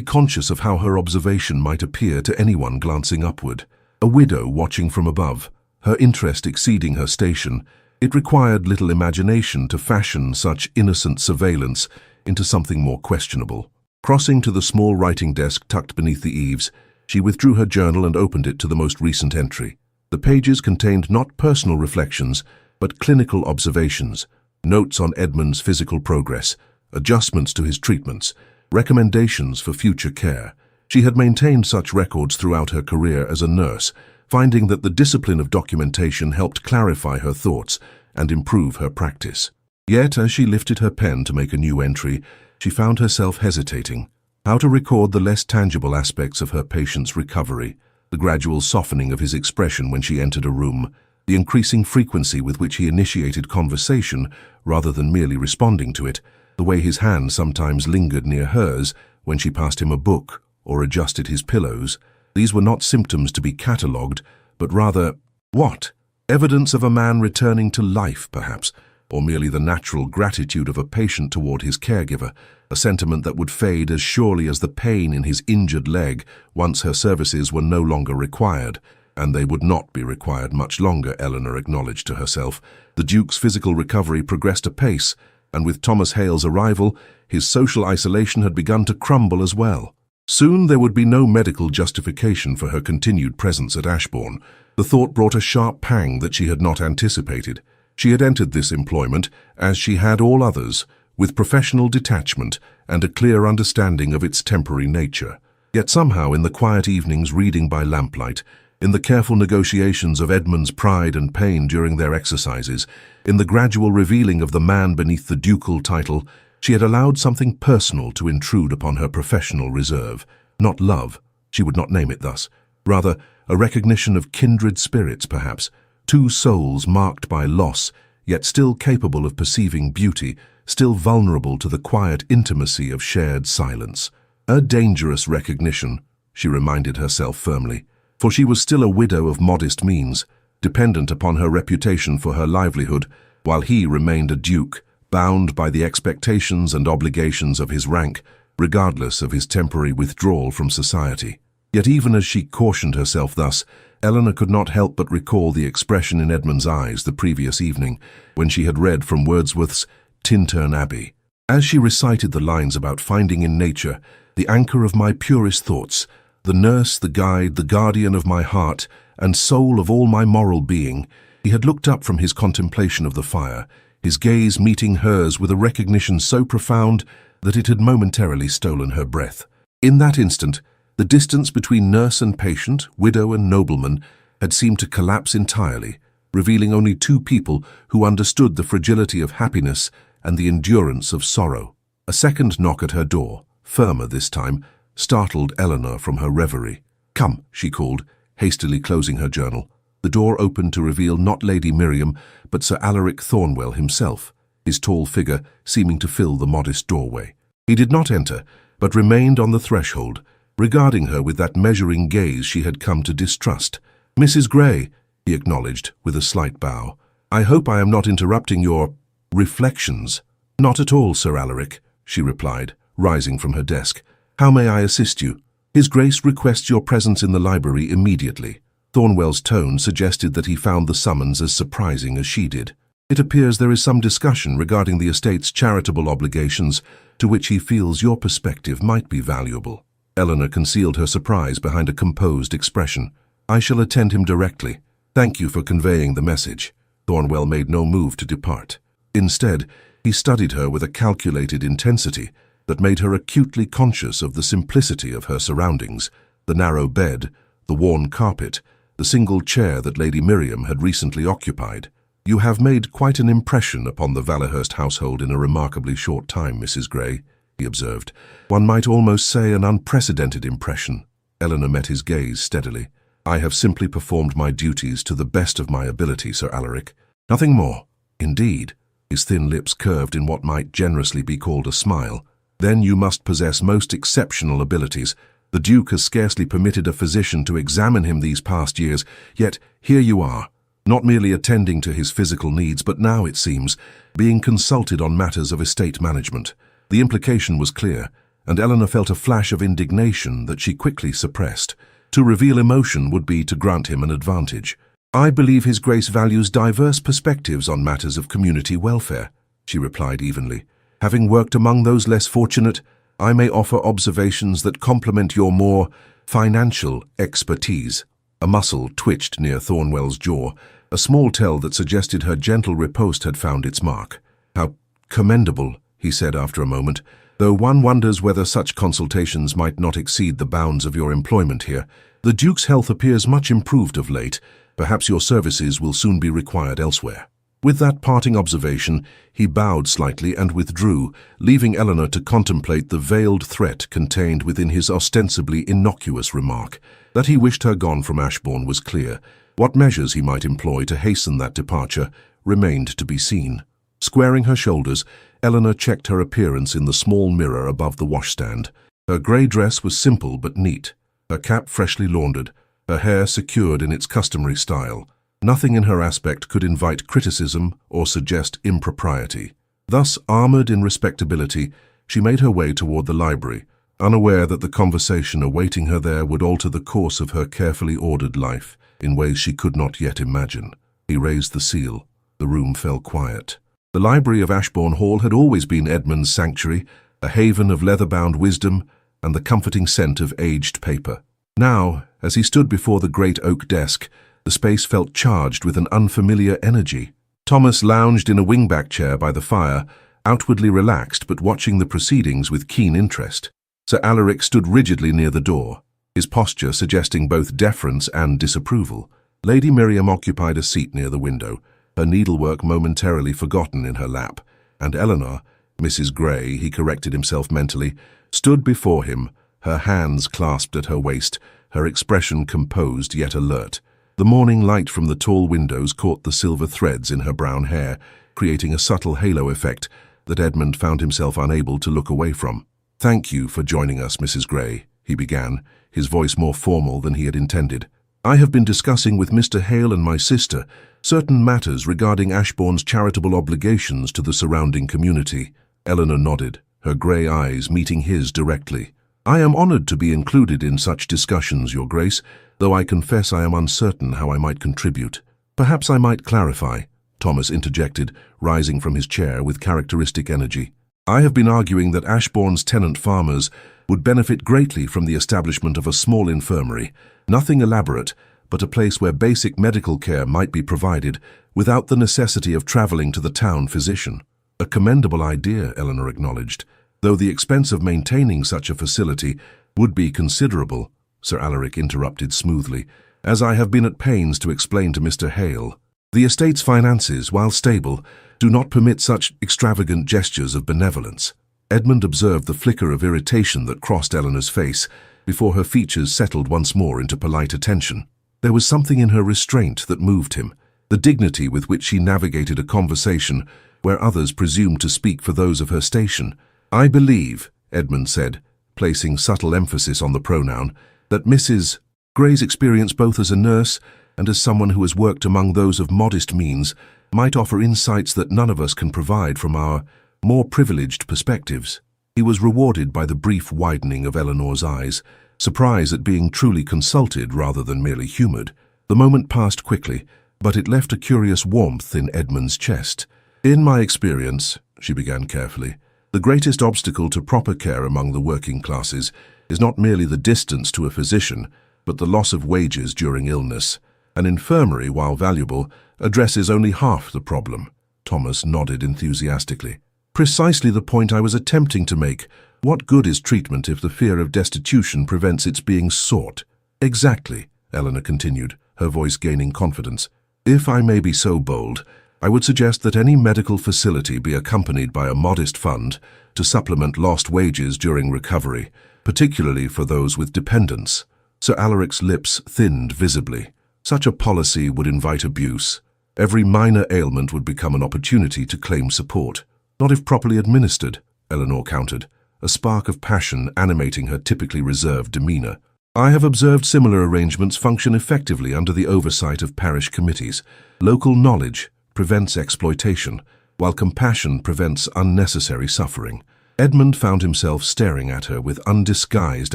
conscious of how her observation might appear to anyone glancing upward. A widow watching from above, her interest exceeding her station. It required little imagination to fashion such innocent surveillance into something more questionable. Crossing to the small writing desk tucked beneath the eaves, she withdrew her journal and opened it to the most recent entry. The pages contained not personal reflections, but clinical observations, notes on Edmund's physical progress, adjustments to his treatments, recommendations for future care. She had maintained such records throughout her career as a nurse, finding that the discipline of documentation helped clarify her thoughts and improve her practice. Yet, as she lifted her pen to make a new entry, she found herself hesitating. How to record the less tangible aspects of her patient's recovery, the gradual softening of his expression when she entered a room, the increasing frequency with which he initiated conversation rather than merely responding to it, the way his hand sometimes lingered near hers when she passed him a book or adjusted his pillows. These were not symptoms to be catalogued, but rather, what? Evidence of a man returning to life, perhaps, or merely the natural gratitude of a patient toward his caregiver, a sentiment that would fade as surely as the pain in his injured leg once her services were no longer required. And they would not be required much longer, Eleanor acknowledged to herself. The Duke's physical recovery progressed apace, and with Thomas Hale's arrival, his social isolation had begun to crumble as well. Soon there would be no medical justification for her continued presence at Ashbourne. The thought brought a sharp pang that she had not anticipated. She had entered this employment, as she had all others, with professional detachment and a clear understanding of its temporary nature. Yet somehow in the quiet evenings reading by lamplight, in the careful negotiations of Edmund's pride and pain during their exercises, in the gradual revealing of the man beneath the ducal title, she had allowed something personal to intrude upon her professional reserve. Not love, she would not name it thus. Rather, a recognition of kindred spirits, perhaps. Two souls marked by loss, yet still capable of perceiving beauty, still vulnerable to the quiet intimacy of shared silence. A dangerous recognition, she reminded herself firmly, for she was still a widow of modest means, dependent upon her reputation for her livelihood, while he remained a duke, bound by the expectations and obligations of his rank, regardless of his temporary withdrawal from society. Yet even as she cautioned herself thus, Eleanor could not help but recall the expression in Edmund's eyes the previous evening, when she had read from Wordsworth's Tintern Abbey. As she recited the lines about finding in nature the anchor of my purest thoughts, the nurse, the guide, the guardian of my heart, and soul of all my moral being, he had looked up from his contemplation of the fire, his gaze meeting hers with a recognition so profound that it had momentarily stolen her breath. In that instant, the distance between nurse and patient, widow and nobleman, had seemed to collapse entirely, revealing only two people who understood the fragility of happiness and the endurance of sorrow. A second knock at her door, firmer this time, startled Eleanor from her reverie. "Come," she called, hastily closing her journal. The door opened to reveal not Lady Miriam, but Sir Alaric Thornwell himself, his tall figure seeming to fill the modest doorway. He did not enter, but remained on the threshold, regarding her with that measuring gaze she had come to distrust. "Mrs. Grey," he acknowledged, with a slight bow. "I hope I am not interrupting your reflections." "Not at all, Sir Alaric," she replied, rising from her desk. "How may I assist you?" "His Grace requests your presence in the library immediately." Thornwell's tone suggested that he found the summons as surprising as she did. "It appears there is some discussion regarding the estate's charitable obligations, to which he feels your perspective might be valuable." Eleanor concealed her surprise behind a composed expression. "I shall attend him directly. Thank you for conveying the message." Thornwell made no move to depart. Instead, he studied her with a calculated intensity that made her acutely conscious of the simplicity of her surroundings, the narrow bed, the worn carpet, the single chair that Lady Miriam had recently occupied. "You have made quite an impression upon the Valahurst household in a remarkably short time, Mrs. Grey," he observed. "One might almost say an unprecedented impression." Eleanor met his gaze steadily. "I have simply performed my duties to the best of my ability, Sir Alaric. Nothing more." "Indeed." His thin lips curved in what might generously be called a smile. "Then you must possess most exceptional abilities. The Duke has scarcely permitted a physician to examine him these past years, yet here you are, not merely attending to his physical needs, but now, it seems, being consulted on matters of estate management. The implication was clear, and Eleanor felt a flash of indignation that she quickly suppressed. To reveal emotion would be to grant him an advantage. "I believe His Grace values diverse perspectives on matters of community welfare," she replied evenly. "Having worked among those less fortunate, I may offer observations that complement your more financial expertise." A muscle twitched near Thornwell's jaw, a small tell that suggested her gentle riposte had found its mark. "How commendable," he said after a moment, "though one wonders whether such consultations might not exceed the bounds of your employment here. The Duke's health appears much improved of late. Perhaps your services will soon be required elsewhere." With that parting observation, he bowed slightly and withdrew, leaving Eleanor to contemplate the veiled threat contained within his ostensibly innocuous remark. That he wished her gone from Ashbourne was clear. What measures he might employ to hasten that departure remained to be seen. Squaring her shoulders, Eleanor checked her appearance in the small mirror above the washstand. Her grey dress was simple but neat, her cap freshly laundered, her hair secured in its customary style. Nothing in her aspect could invite criticism or suggest impropriety. Thus, armoured in respectability, she made her way toward the library, unaware that the conversation awaiting her there would alter the course of her carefully ordered life in ways she could not yet imagine. He raised the seal. The room fell quiet. The library of Ashbourne Hall had always been Edmund's sanctuary, a haven of leather-bound wisdom and the comforting scent of aged paper. Now, as he stood before the great oak desk, the space felt charged with an unfamiliar energy. Thomas lounged in a wingback chair by the fire, outwardly relaxed but watching the proceedings with keen interest. Sir Alaric stood rigidly near the door, his posture suggesting both deference and disapproval. Lady Miriam occupied a seat near the window, her needlework momentarily forgotten in her lap, and Eleanor, Mrs. Grey, he corrected himself mentally, stood before him, her hands clasped at her waist, her expression composed yet alert. The morning light from the tall windows caught the silver threads in her brown hair, creating a subtle halo effect that Edmund found himself unable to look away from. "Thank you for joining us, Mrs. Grey," he began, his voice more formal than he had intended. "I have been discussing with Mr. Hale and my sister certain matters regarding Ashbourne's charitable obligations to the surrounding community." Eleanor nodded, her grey eyes meeting his directly. "I am honoured to be included in such discussions, Your Grace, though I confess I am uncertain how I might contribute." "Perhaps I might clarify," Thomas interjected, rising from his chair with characteristic energy. "I have been arguing that Ashbourne's tenant farmers would benefit greatly from the establishment of a small infirmary, nothing elaborate, but a place where basic medical care might be provided without the necessity of travelling to the town physician." "A commendable idea," Eleanor acknowledged, "though the expense of maintaining such a facility would be considerable," Sir Alaric interrupted smoothly, "as I have been at pains to explain to Mr. Hale. The estate's finances, while stable, do not permit such extravagant gestures of benevolence." Edmund observed the flicker of irritation that crossed Eleanor's face before her features settled once more into polite attention. There was something in her restraint that moved him, the dignity with which she navigated a conversation where others presumed to speak for those of her station. "I believe," Edmund said, placing subtle emphasis on the pronoun, "that Mrs. Grey's experience both as a nurse and as someone who has worked among those of modest means might offer insights that none of us can provide from our more privileged perspectives." He was rewarded by the brief widening of Eleanor's eyes, surprise at being truly consulted rather than merely humoured. The moment passed quickly, but it left a curious warmth in Edmund's chest. "In my experience," she began carefully, "the greatest obstacle to proper care among the working classes is not merely the distance to a physician, but the loss of wages during illness. An infirmary, while valuable, addresses only half the problem." Thomas nodded enthusiastically. "Precisely the point I was attempting to make. What good is treatment if the fear of destitution prevents its being sought?" "Exactly," Eleanor continued, her voice gaining confidence. "If I may be so bold, I would suggest that any medical facility be accompanied by a modest fund to supplement lost wages during recovery, particularly for those with dependents." Sir Alaric's lips thinned visibly. Such a policy would invite abuse. Every minor ailment would become an opportunity to claim support. "Not if properly administered," Eleanor countered. a spark of passion animating her typically reserved demeanor. I have observed similar arrangements function effectively under the oversight of parish committees. Local knowledge prevents exploitation, while compassion prevents unnecessary suffering. Edmund found himself staring at her with undisguised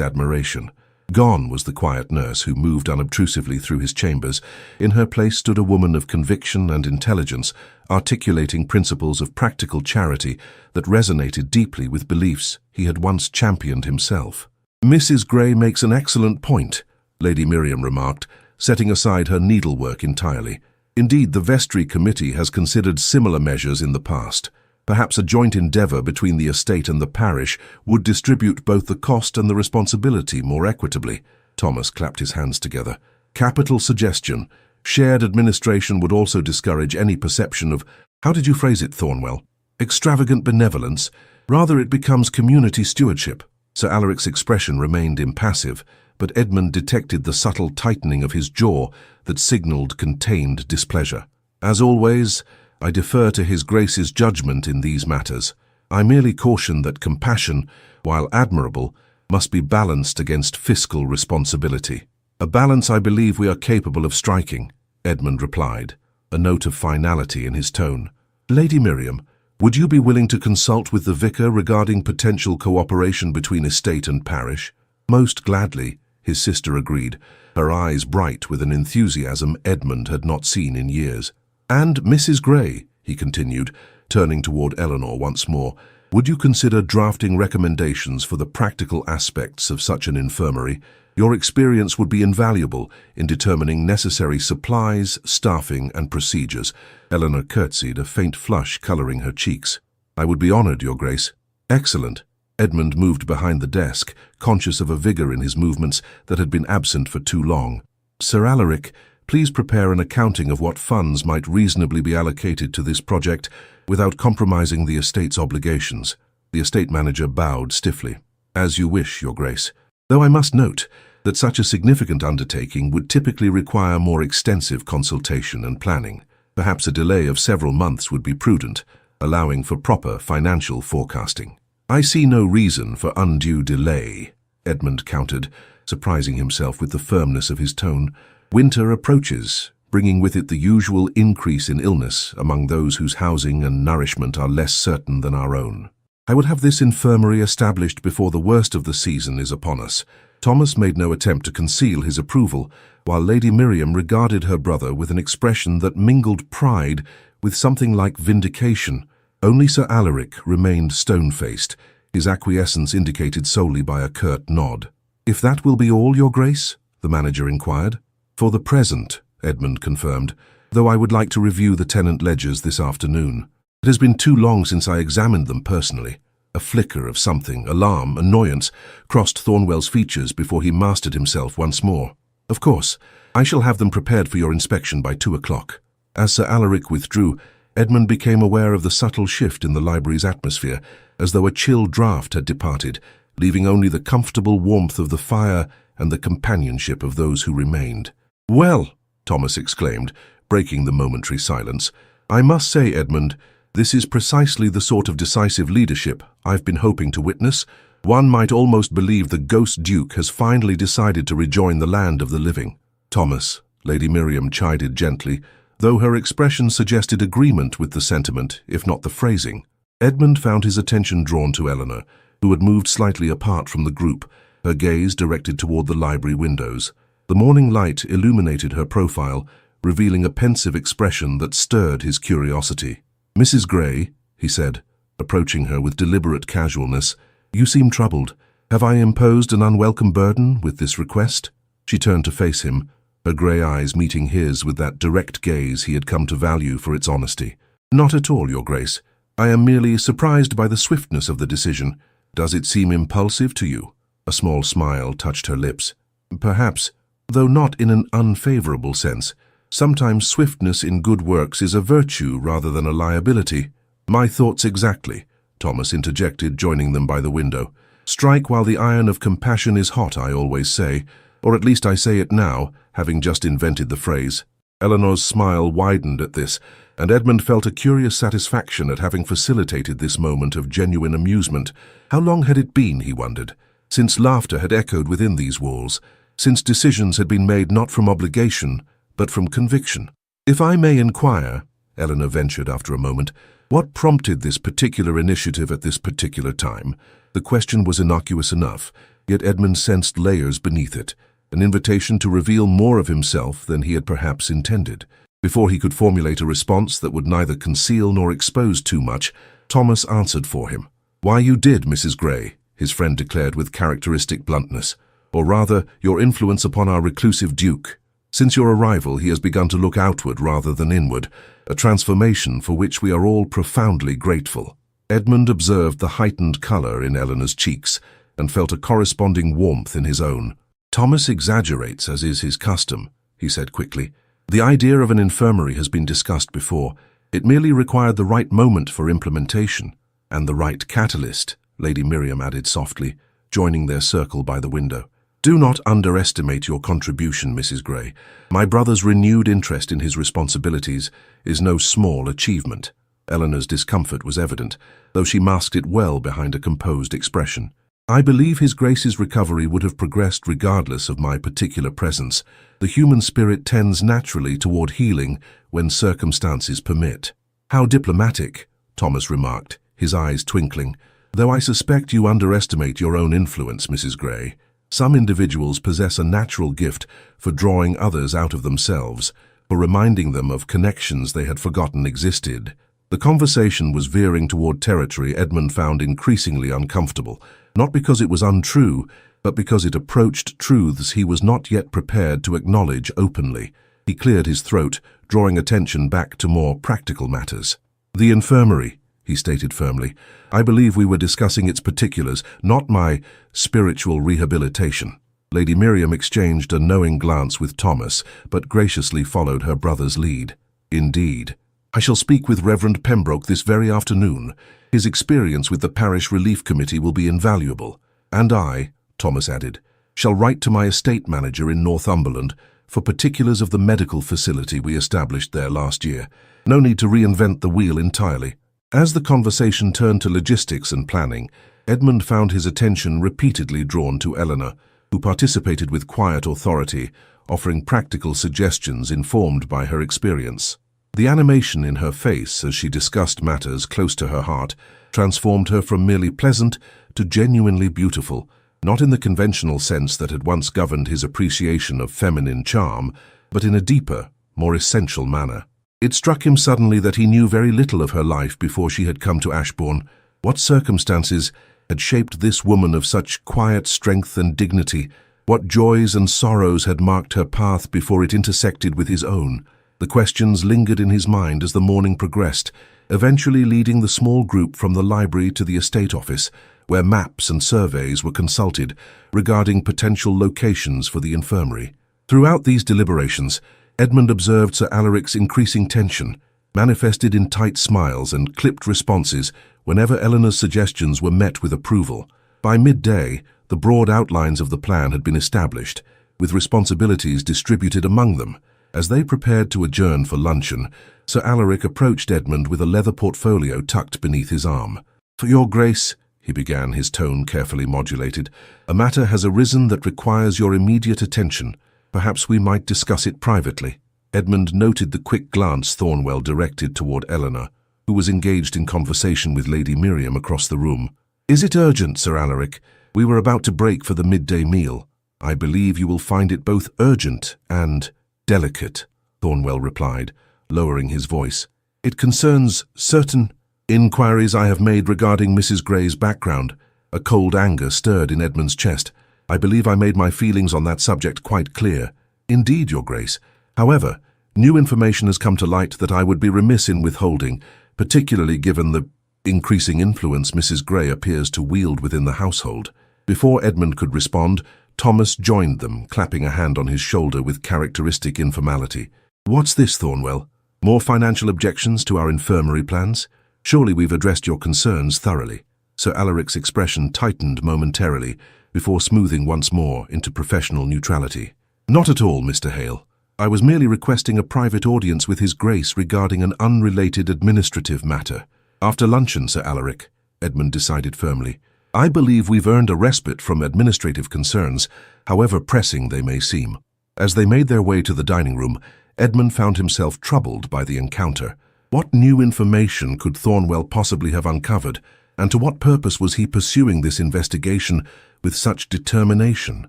admiration. Gone was the quiet nurse who moved unobtrusively through his chambers. In her place stood a woman of conviction and intelligence, articulating principles of practical charity that resonated deeply with beliefs he had once championed himself. "Mrs. Gray makes an excellent point," Lady Miriam remarked, setting aside her needlework entirely. "Indeed, the vestry committee has considered similar measures in the past. Perhaps a joint endeavour between the estate and the parish would distribute both the cost and the responsibility more equitably." Thomas clapped his hands together. "Capital suggestion. Shared administration would also discourage any perception of—" "How did you phrase it, Thornwell? Extravagant benevolence. Rather, it becomes community stewardship." Sir Alaric's expression remained impassive, but Edmund detected the subtle tightening of his jaw that signalled contained displeasure. "As always, I defer to His Grace's judgment in these matters. I merely caution that compassion, while admirable, must be balanced against fiscal responsibility." "A balance I believe we are capable of striking," Edmund replied, a note of finality in his tone. "Lady Miriam, would you be willing to consult with the vicar regarding potential cooperation between estate and parish?" "Most gladly," his sister agreed, her eyes bright with an enthusiasm Edmund had not seen in years. "And Mrs. Gray," he continued, turning toward Eleanor once more, "would you consider drafting recommendations for the practical aspects of such an infirmary? Your experience would be invaluable in determining necessary supplies, staffing, and procedures." Eleanor curtsied, a faint flush colouring her cheeks. "I would be honoured, Your Grace." "Excellent." Edmund moved behind the desk, conscious of a vigour in his movements that had been absent for too long. "Sir Alaric, please prepare an accounting of what funds might reasonably be allocated to this project without compromising the estate's obligations." The estate manager bowed stiffly. "As you wish, Your Grace. Though I must note that such a significant undertaking would typically require more extensive consultation and planning. Perhaps a delay of several months would be prudent, allowing for proper financial forecasting." "I see no reason for undue delay," Edmund countered, surprising himself with the firmness of his tone. "Winter approaches, bringing with it the usual increase in illness among those whose housing and nourishment are less certain than our own. I would have this infirmary established before the worst of the season is upon us." Thomas made no attempt to conceal his approval, while Lady Miriam regarded her brother with an expression that mingled pride with something like vindication. Only Sir Alaric remained stone-faced, his acquiescence indicated solely by a curt nod. "If that will be all, Your Grace?" the manager inquired. "For the present," Edmund confirmed, "though I would like to review the tenant ledgers this afternoon. It has been too long since I examined them personally." A flicker of something, alarm, annoyance, crossed Thornwell's features before he mastered himself once more. "Of course, I shall have them prepared for your inspection by 2 o'clock. As Sir Alaric withdrew, Edmund became aware of the subtle shift in the library's atmosphere, as though a chill draught had departed, leaving only the comfortable warmth of the fire and the companionship of those who remained. "Well," Thomas exclaimed, breaking the momentary silence, "I must say, Edmund, this is precisely the sort of decisive leadership I've been hoping to witness. One might almost believe the Ghost Duke has finally decided to rejoin the land of the living." "Thomas," Lady Miriam chided gently, though her expression suggested agreement with the sentiment, if not the phrasing. Edmund found his attention drawn to Eleanor, who had moved slightly apart from the group, her gaze directed toward the library windows. The morning light illuminated her profile, revealing a pensive expression that stirred his curiosity. "Mrs. Gray," he said, approaching her with deliberate casualness, "you seem troubled. Have I imposed an unwelcome burden with this request?" She turned to face him, her grey eyes meeting his with that direct gaze he had come to value for its honesty. "Not at all, Your Grace. I am merely surprised by the swiftness of the decision. Does it seem impulsive to you?" A small smile touched her lips. "Perhaps, though not in an unfavourable sense. Sometimes swiftness in good works is a virtue rather than a liability." "My thoughts exactly," Thomas interjected, joining them by the window. "Strike while the iron of compassion is hot, I always say, or at least I say it now, having just invented the phrase." Eleanor's smile widened at this, and Edmund felt a curious satisfaction at having facilitated this moment of genuine amusement. How long had it been, he wondered, since laughter had echoed within these walls, since decisions had been made not from obligation, but from conviction? "If I may inquire," Eleanor ventured after a moment, "what prompted this particular initiative at this particular time?" The question was innocuous enough, yet Edmund sensed layers beneath it, an invitation to reveal more of himself than he had perhaps intended. Before he could formulate a response that would neither conceal nor expose too much, Thomas answered for him. "Why, you did, Mrs. Gray," his friend declared with characteristic bluntness, "or rather, your influence upon our reclusive Duke. Since your arrival, he has begun to look outward rather than inward, a transformation for which we are all profoundly grateful." Edmund observed the heightened color in Eleanor's cheeks and felt a corresponding warmth in his own. "Thomas exaggerates, as is his custom," he said quickly. "The idea of an infirmary has been discussed before. It merely required the right moment for implementation, and the right catalyst," Lady Miriam added softly, joining their circle by the window. "Do not underestimate your contribution, Mrs. Gray. My brother's renewed interest in his responsibilities is no small achievement." Eleanor's discomfort was evident, though she masked it well behind a composed expression. "I believe His Grace's recovery would have progressed regardless of my particular presence. The human spirit tends naturally toward healing when circumstances permit." "How diplomatic," Thomas remarked, his eyes twinkling. "Though I suspect you underestimate your own influence, Mrs. Gray. Some individuals possess a natural gift for drawing others out of themselves, for reminding them of connections they had forgotten existed." The conversation was veering toward territory Edmund found increasingly uncomfortable, not because it was untrue, but because it approached truths he was not yet prepared to acknowledge openly. He cleared his throat, drawing attention back to more practical matters. "The infirmary," he stated firmly. "I believe we were discussing its particulars, not my spiritual rehabilitation." Lady Miriam exchanged a knowing glance with Thomas, but graciously followed her brother's lead. "Indeed. I shall speak with Reverend Pembroke this very afternoon. His experience with the Parish Relief Committee will be invaluable. And I," Thomas added, "shall write to my estate manager in Northumberland for particulars of the medical facility we established there last year. No need to reinvent the wheel entirely." As the conversation turned to logistics and planning, Edmund found his attention repeatedly drawn to Eleanor, who participated with quiet authority, offering practical suggestions informed by her experience. The animation in her face as she discussed matters close to her heart transformed her from merely pleasant to genuinely beautiful, not in the conventional sense that had once governed his appreciation of feminine charm, but in a deeper, more essential manner. It struck him suddenly that he knew very little of her life before she had come to Ashbourne. What circumstances had shaped this woman of such quiet strength and dignity? What joys and sorrows had marked her path before it intersected with his own? The questions lingered in his mind as the morning progressed, eventually leading the small group from the library to the estate office, where maps and surveys were consulted regarding potential locations for the infirmary. Throughout these deliberations, Edmund observed Sir Alaric's increasing tension, manifested in tight smiles and clipped responses whenever Eleanor's suggestions were met with approval. By midday, the broad outlines of the plan had been established, with responsibilities distributed among them. As they prepared to adjourn for luncheon, Sir Alaric approached Edmund with a leather portfolio tucked beneath his arm. "For your Grace," he began, his tone carefully modulated, "a matter has arisen that requires your immediate attention. Perhaps we might discuss it privately." Edmund noted the quick glance Thornwell directed toward Eleanor, who was engaged in conversation with Lady Miriam across the room. "Is it urgent, Sir Alaric? We were about to break for the midday meal. I believe you will find it both urgent and delicate," Thornwell replied, lowering his voice. "It concerns certain inquiries I have made regarding Mrs. Gray's background." A cold anger stirred in Edmund's chest. "I believe I made my feelings on that subject quite clear." "Indeed, Your Grace. However, new information has come to light that I would be remiss in withholding, particularly given the increasing influence Mrs. Gray appears to wield within the household." Before Edmund could respond, Thomas joined them, clapping a hand on his shoulder with characteristic informality. "What's this, Thornwell? More financial objections to our infirmary plans? Surely we've addressed your concerns thoroughly." Sir Alaric's expression tightened momentarily, before smoothing once more into professional neutrality. "Not at all, Mr. Hale. I was merely requesting a private audience with His Grace regarding an unrelated administrative matter. After luncheon, Sir Alaric, Edmund decided firmly. I believe we've earned a respite from administrative concerns, however pressing they may seem. As they made their way to the dining room, Edmund found himself troubled by the encounter. What new information could Thornwell possibly have uncovered, and to what purpose was he pursuing this investigation with such determination?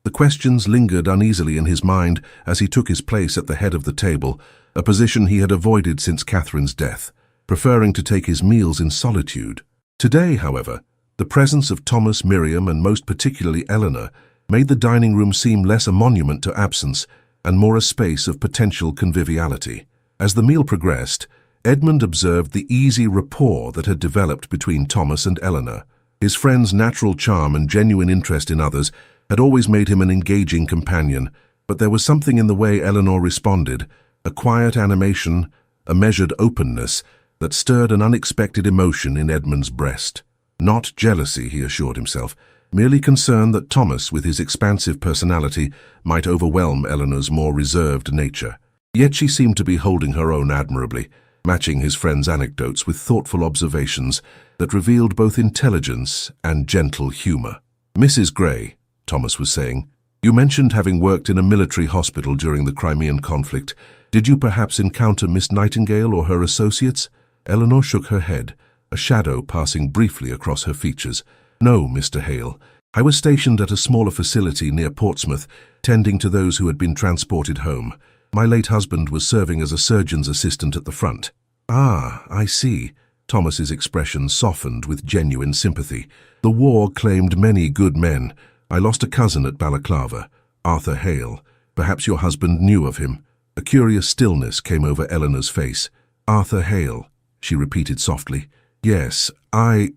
The questions lingered uneasily in his mind as he took his place at the head of the table, a position he had avoided since Catherine's death, preferring to take his meals in solitude. Today, however, the presence of Thomas, Miriam, and most particularly Eleanor made the dining room seem less a monument to absence and more a space of potential conviviality. As the meal progressed, Edmund observed the easy rapport that had developed between Thomas and Eleanor. His friend's natural charm and genuine interest in others had always made him an engaging companion, but there was something in the way Eleanor responded, a quiet animation, a measured openness, that stirred an unexpected emotion in Edmund's breast. Not jealousy, he assured himself, merely concern that Thomas, with his expansive personality, might overwhelm Eleanor's more reserved nature. Yet she seemed to be holding her own admirably, matching his friend's anecdotes with thoughtful observations that revealed both intelligence and gentle humor. Mrs. Gray, Thomas was saying, you mentioned having worked in a military hospital during the Crimean conflict. Did you perhaps encounter Miss Nightingale or her associates? Eleanor shook her head, a shadow passing briefly across her features. No, Mr. Hale. I was stationed at a smaller facility near Portsmouth, tending to those who had been transported home. My late husband was serving as a surgeon's assistant at the front. Ah, I see. Thomas's expression softened with genuine sympathy. The war claimed many good men. I lost a cousin at Balaclava, Arthur Hale. Perhaps your husband knew of him. A curious stillness came over Eleanor's face. Arthur Hale, she repeated softly. Yes, I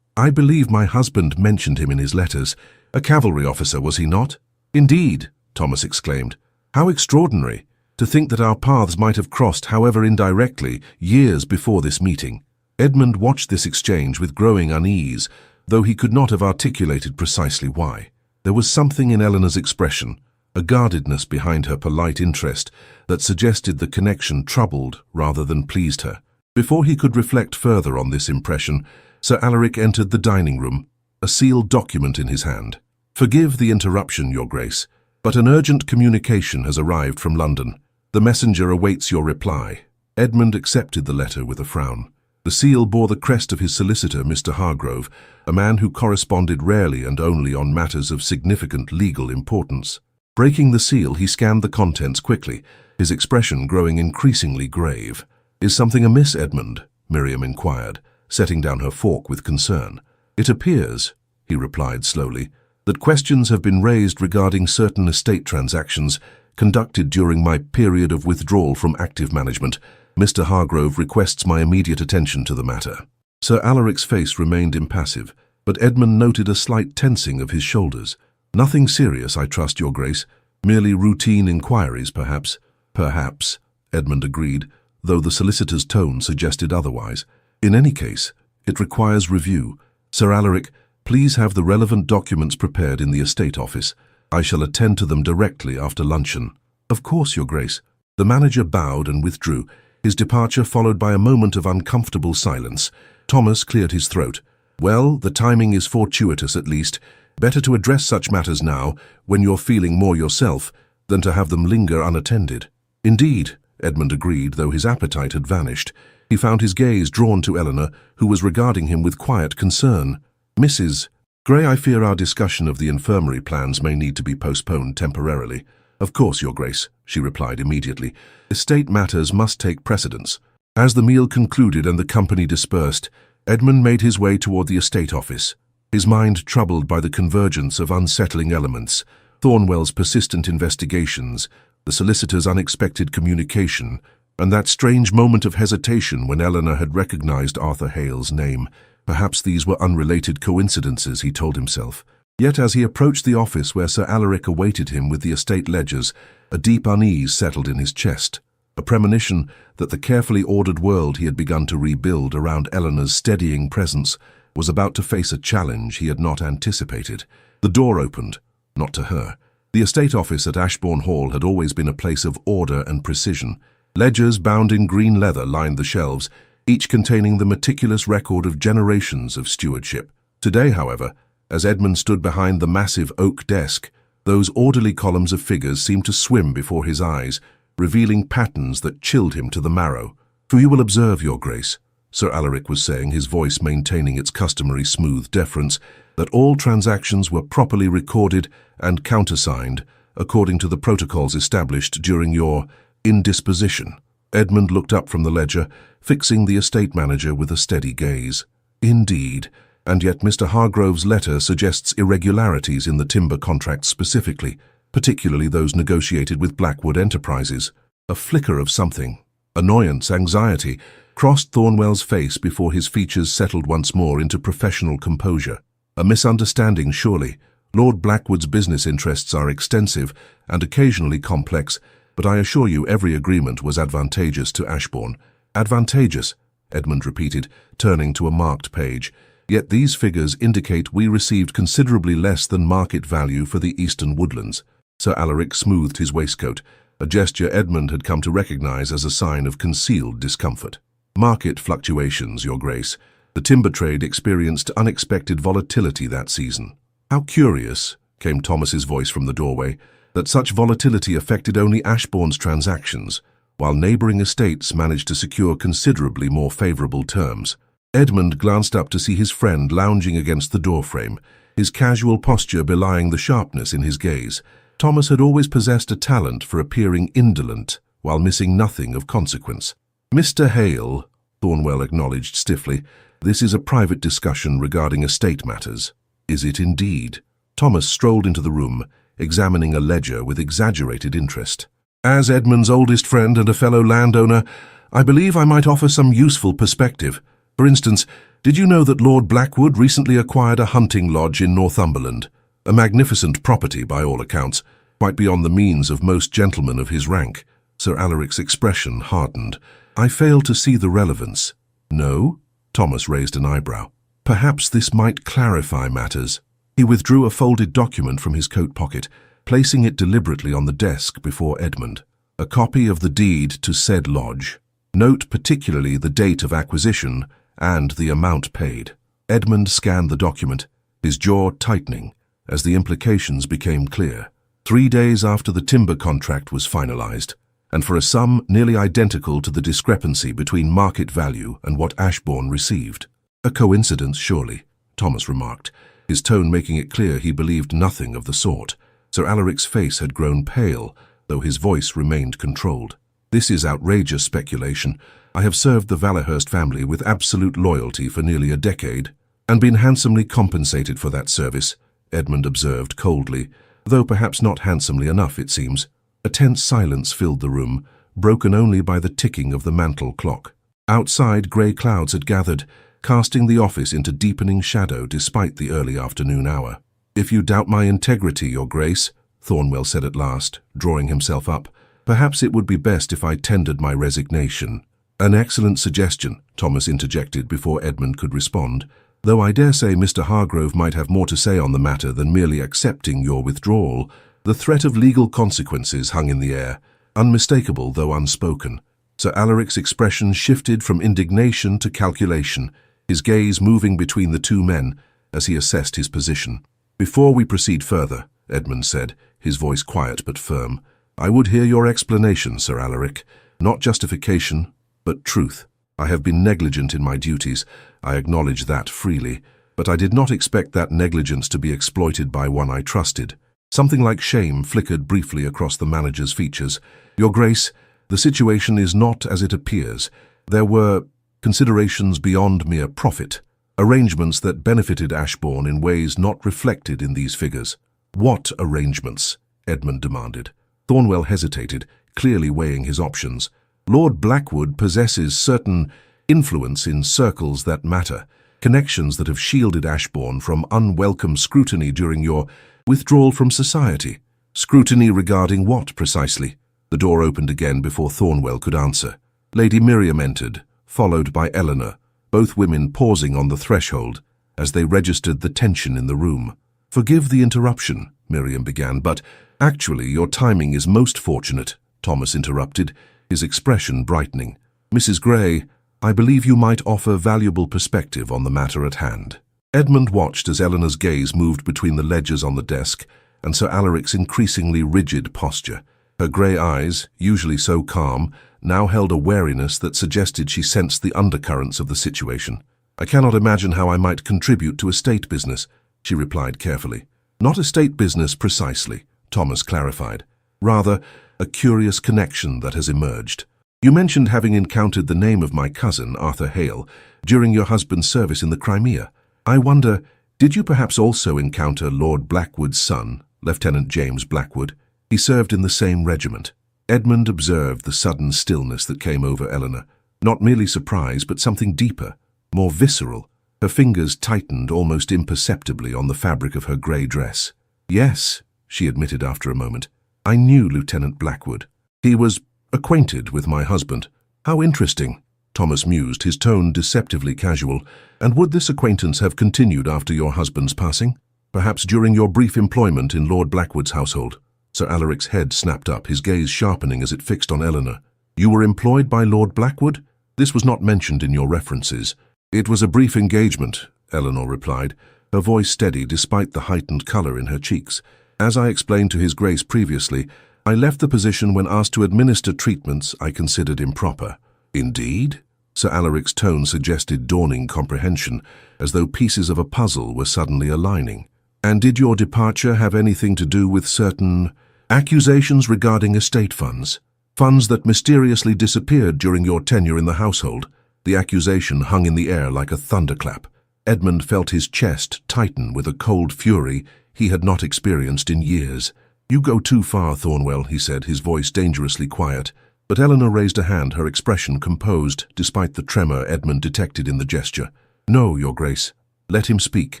believe my husband mentioned him in his letters. A cavalry officer, was he not? Indeed, Thomas exclaimed. How extraordinary! To think that our paths might have crossed, however indirectly, years before this meeting. Edmund watched this exchange with growing unease, though he could not have articulated precisely why. There was something in Eleanor's expression, a guardedness behind her polite interest, that suggested the connection troubled rather than pleased her. Before he could reflect further on this impression, Sir Alaric entered the dining room, a sealed document in his hand. Forgive the interruption, Your Grace, but an urgent communication has arrived from London. The messenger awaits your reply. Edmund accepted the letter with a frown. The seal bore the crest of his solicitor, Mr. Hargrove, a man who corresponded rarely and only on matters of significant legal importance. Breaking the seal, he scanned the contents quickly, his expression growing increasingly grave. Is something amiss, Edmund? Miriam inquired, setting down her fork with concern. It appears, he replied slowly, that questions have been raised regarding certain estate transactions conducted during my period of withdrawal from active management. Mr. Hargrove requests my immediate attention to the matter. Sir Alaric's face remained impassive, but Edmund noted a slight tensing of his shoulders. Nothing serious, I trust, Your Grace. Merely routine inquiries, perhaps. Perhaps, Edmund agreed, though the solicitor's tone suggested otherwise. In any case, it requires review. Sir Alaric, please have the relevant documents prepared in the estate office. I shall attend to them directly after luncheon. Of course, Your Grace. The manager bowed and withdrew, his departure followed by a moment of uncomfortable silence. Thomas cleared his throat. Well, the timing is fortuitous at least. Better to address such matters now, when you're feeling more yourself, than to have them linger unattended. Indeed, Edmund agreed, though his appetite had vanished. He found his gaze drawn to Eleanor, who was regarding him with quiet concern. Mrs. Gray, I fear our discussion of the infirmary plans may need to be postponed temporarily. Of course, Your Grace, she replied immediately. Estate matters must take precedence. As the meal concluded and the company dispersed, Edmund made his way toward the estate office, his mind troubled by the convergence of unsettling elements, Thornwell's persistent investigations, the solicitor's unexpected communication, and that strange moment of hesitation when Eleanor had recognized Arthur Hale's name. Perhaps these were unrelated coincidences, he told himself. Yet as he approached the office where Sir Alaric awaited him with the estate ledgers, a deep unease settled in his chest, a premonition that the carefully ordered world he had begun to rebuild around Eleanor's steadying presence was about to face a challenge he had not anticipated. The door opened, not to her, The estate office at Ashbourne Hall had always been a place of order and precision. Ledgers bound in green leather lined the shelves, each containing the meticulous record of generations of stewardship. Today, however, as Edmund stood behind the massive oak desk, those orderly columns of figures seemed to swim before his eyes, revealing patterns that chilled him to the marrow. "For you will observe, Your Grace," Sir Alaric was saying, his voice maintaining its customary smooth deference, "that all transactions were properly recorded and countersigned according to the protocols established during your indisposition." Edmund looked up from the ledger, fixing the estate manager with a steady gaze. "Indeed, and yet Mr. Hargrove's letter suggests irregularities in the timber contracts specifically, particularly those negotiated with Blackwood Enterprises." A flicker of something, annoyance, anxiety, crossed Thornwell's face before his features settled once more into professional composure. "A misunderstanding, surely. Lord Blackwood's business interests are extensive and occasionally complex, but I assure you every agreement was advantageous to Ashbourne." "Advantageous," Edmund repeated, turning to a marked page. "Yet these figures indicate we received considerably less than market value for the eastern woodlands." Sir Alaric smoothed his waistcoat, a gesture Edmund had come to recognize as a sign of concealed discomfort. "Market fluctuations, Your Grace. The timber trade experienced unexpected volatility that season." "How curious," came Thomas's voice from the doorway, "that such volatility affected only Ashbourne's transactions, while neighbouring estates managed to secure considerably more favourable terms." Edmund glanced up to see his friend lounging against the doorframe, his casual posture belying the sharpness in his gaze. Thomas had always possessed a talent for appearing indolent while missing nothing of consequence. "Mr. Hale," Thornwell acknowledged stiffly, "this is a private discussion regarding estate matters." "Is it indeed?" Thomas strolled into the room, examining a ledger with exaggerated interest. "As Edmund's oldest friend and a fellow landowner, I believe I might offer some useful perspective. For instance, did you know that Lord Blackwood recently acquired a hunting lodge in Northumberland? A magnificent property by all accounts, quite beyond the means of most gentlemen of his rank." Sir Alaric's expression hardened. "I fail to see the relevance." "No?" Thomas raised an eyebrow. "Perhaps this might clarify matters." He withdrew a folded document from his coat pocket, placing it deliberately on the desk before Edmund. "A copy of the deed to said lodge. Note particularly the date of acquisition and the amount paid." Edmund scanned the document, his jaw tightening as the implications became clear. 3 days after the timber contract was finalized, and for a sum nearly identical to the discrepancy between market value and what Ashbourne received. "A coincidence, surely," Thomas remarked, his tone making it clear he believed nothing of the sort. Sir Alaric's face had grown pale, though his voice remained controlled. "This is outrageous speculation. I have served the Valahurst family with absolute loyalty for nearly a decade, and been handsomely compensated for that service," Edmund observed coldly, though perhaps not handsomely enough, it seems. A tense silence filled the room, broken only by the ticking of the mantel clock. Outside, grey clouds had gathered, casting the office into deepening shadow despite the early afternoon hour. "If you doubt my integrity, Your Grace," Thornwell said at last, drawing himself up, "perhaps it would be best if I tendered my resignation." "An excellent suggestion," Thomas interjected before Edmund could respond, "though I dare say Mr. Hargrove might have more to say on the matter than merely accepting your withdrawal." The threat of legal consequences hung in the air, unmistakable though unspoken. Sir Alaric's expression shifted from indignation to calculation, his gaze moving between the two men as he assessed his position. "Before we proceed further," Edmund said, his voice quiet but firm, "I would hear your explanation, Sir Alaric. Not justification, but truth. I have been negligent in my duties, I acknowledge that freely, but I did not expect that negligence to be exploited by one I trusted." Something like shame flickered briefly across the manager's features. "Your Grace, the situation is not as it appears. There were considerations beyond mere profit, arrangements that benefited Ashbourne in ways not reflected in these figures." "What arrangements?" Edmund demanded. Thornwell hesitated, clearly weighing his options. "Lord Blackwood possesses certain influence in circles that matter, connections that have shielded Ashbourne from unwelcome scrutiny during your withdrawal from society." "Scrutiny regarding what, precisely?" The door opened again before Thornwell could answer. Lady Miriam entered, followed by Eleanor, both women pausing on the threshold as they registered the tension in the room. "Forgive the interruption," Miriam began, "but Actually, your timing is most fortunate, Thomas interrupted, his expression brightening. Mrs. Gray, I believe you might offer valuable perspective on the matter at hand. Edmund watched as Eleanor's gaze moved between the ledgers on the desk and Sir Alaric's increasingly rigid posture. Her grey eyes, usually so calm, now held a wariness that suggested she sensed the undercurrents of the situation. I cannot imagine how I might contribute to estate business, she replied carefully. Not estate business precisely, Thomas clarified. Rather, a curious connection that has emerged. You mentioned having encountered the name of my cousin, Arthur Hale, during your husband's service in the Crimea. I wonder, did you perhaps also encounter Lord Blackwood's son, Lieutenant James Blackwood? He served in the same regiment. Edmund observed the sudden stillness that came over Eleanor. Not merely surprise, but something deeper, more visceral. Her fingers tightened almost imperceptibly on the fabric of her grey dress. Yes, she admitted after a moment. I knew Lieutenant Blackwood. He was acquainted with my husband. How interesting, Thomas mused, his tone deceptively casual. And would this acquaintance have continued after your husband's passing? Perhaps during your brief employment in Lord Blackwood's household? Sir Alaric's head snapped up, his gaze sharpening as it fixed on Eleanor. You were employed by Lord Blackwood? This was not mentioned in your references. It was a brief engagement, Eleanor replied, her voice steady despite the heightened colour in her cheeks. As I explained to His Grace previously, I left the position when asked to administer treatments I considered improper. Indeed? Sir Alaric's tone suggested dawning comprehension, as though pieces of a puzzle were suddenly aligning. And did your departure have anything to do with certain accusations regarding estate funds? Funds that mysteriously disappeared during your tenure in the household? The accusation hung in the air like a thunderclap. Edmund felt his chest tighten with a cold fury he had not experienced in years. You go too far, Thornwell, he said, his voice dangerously quiet. But Eleanor raised a hand, her expression composed, despite the tremor Edmund detected in the gesture. No, Your Grace. Let him speak.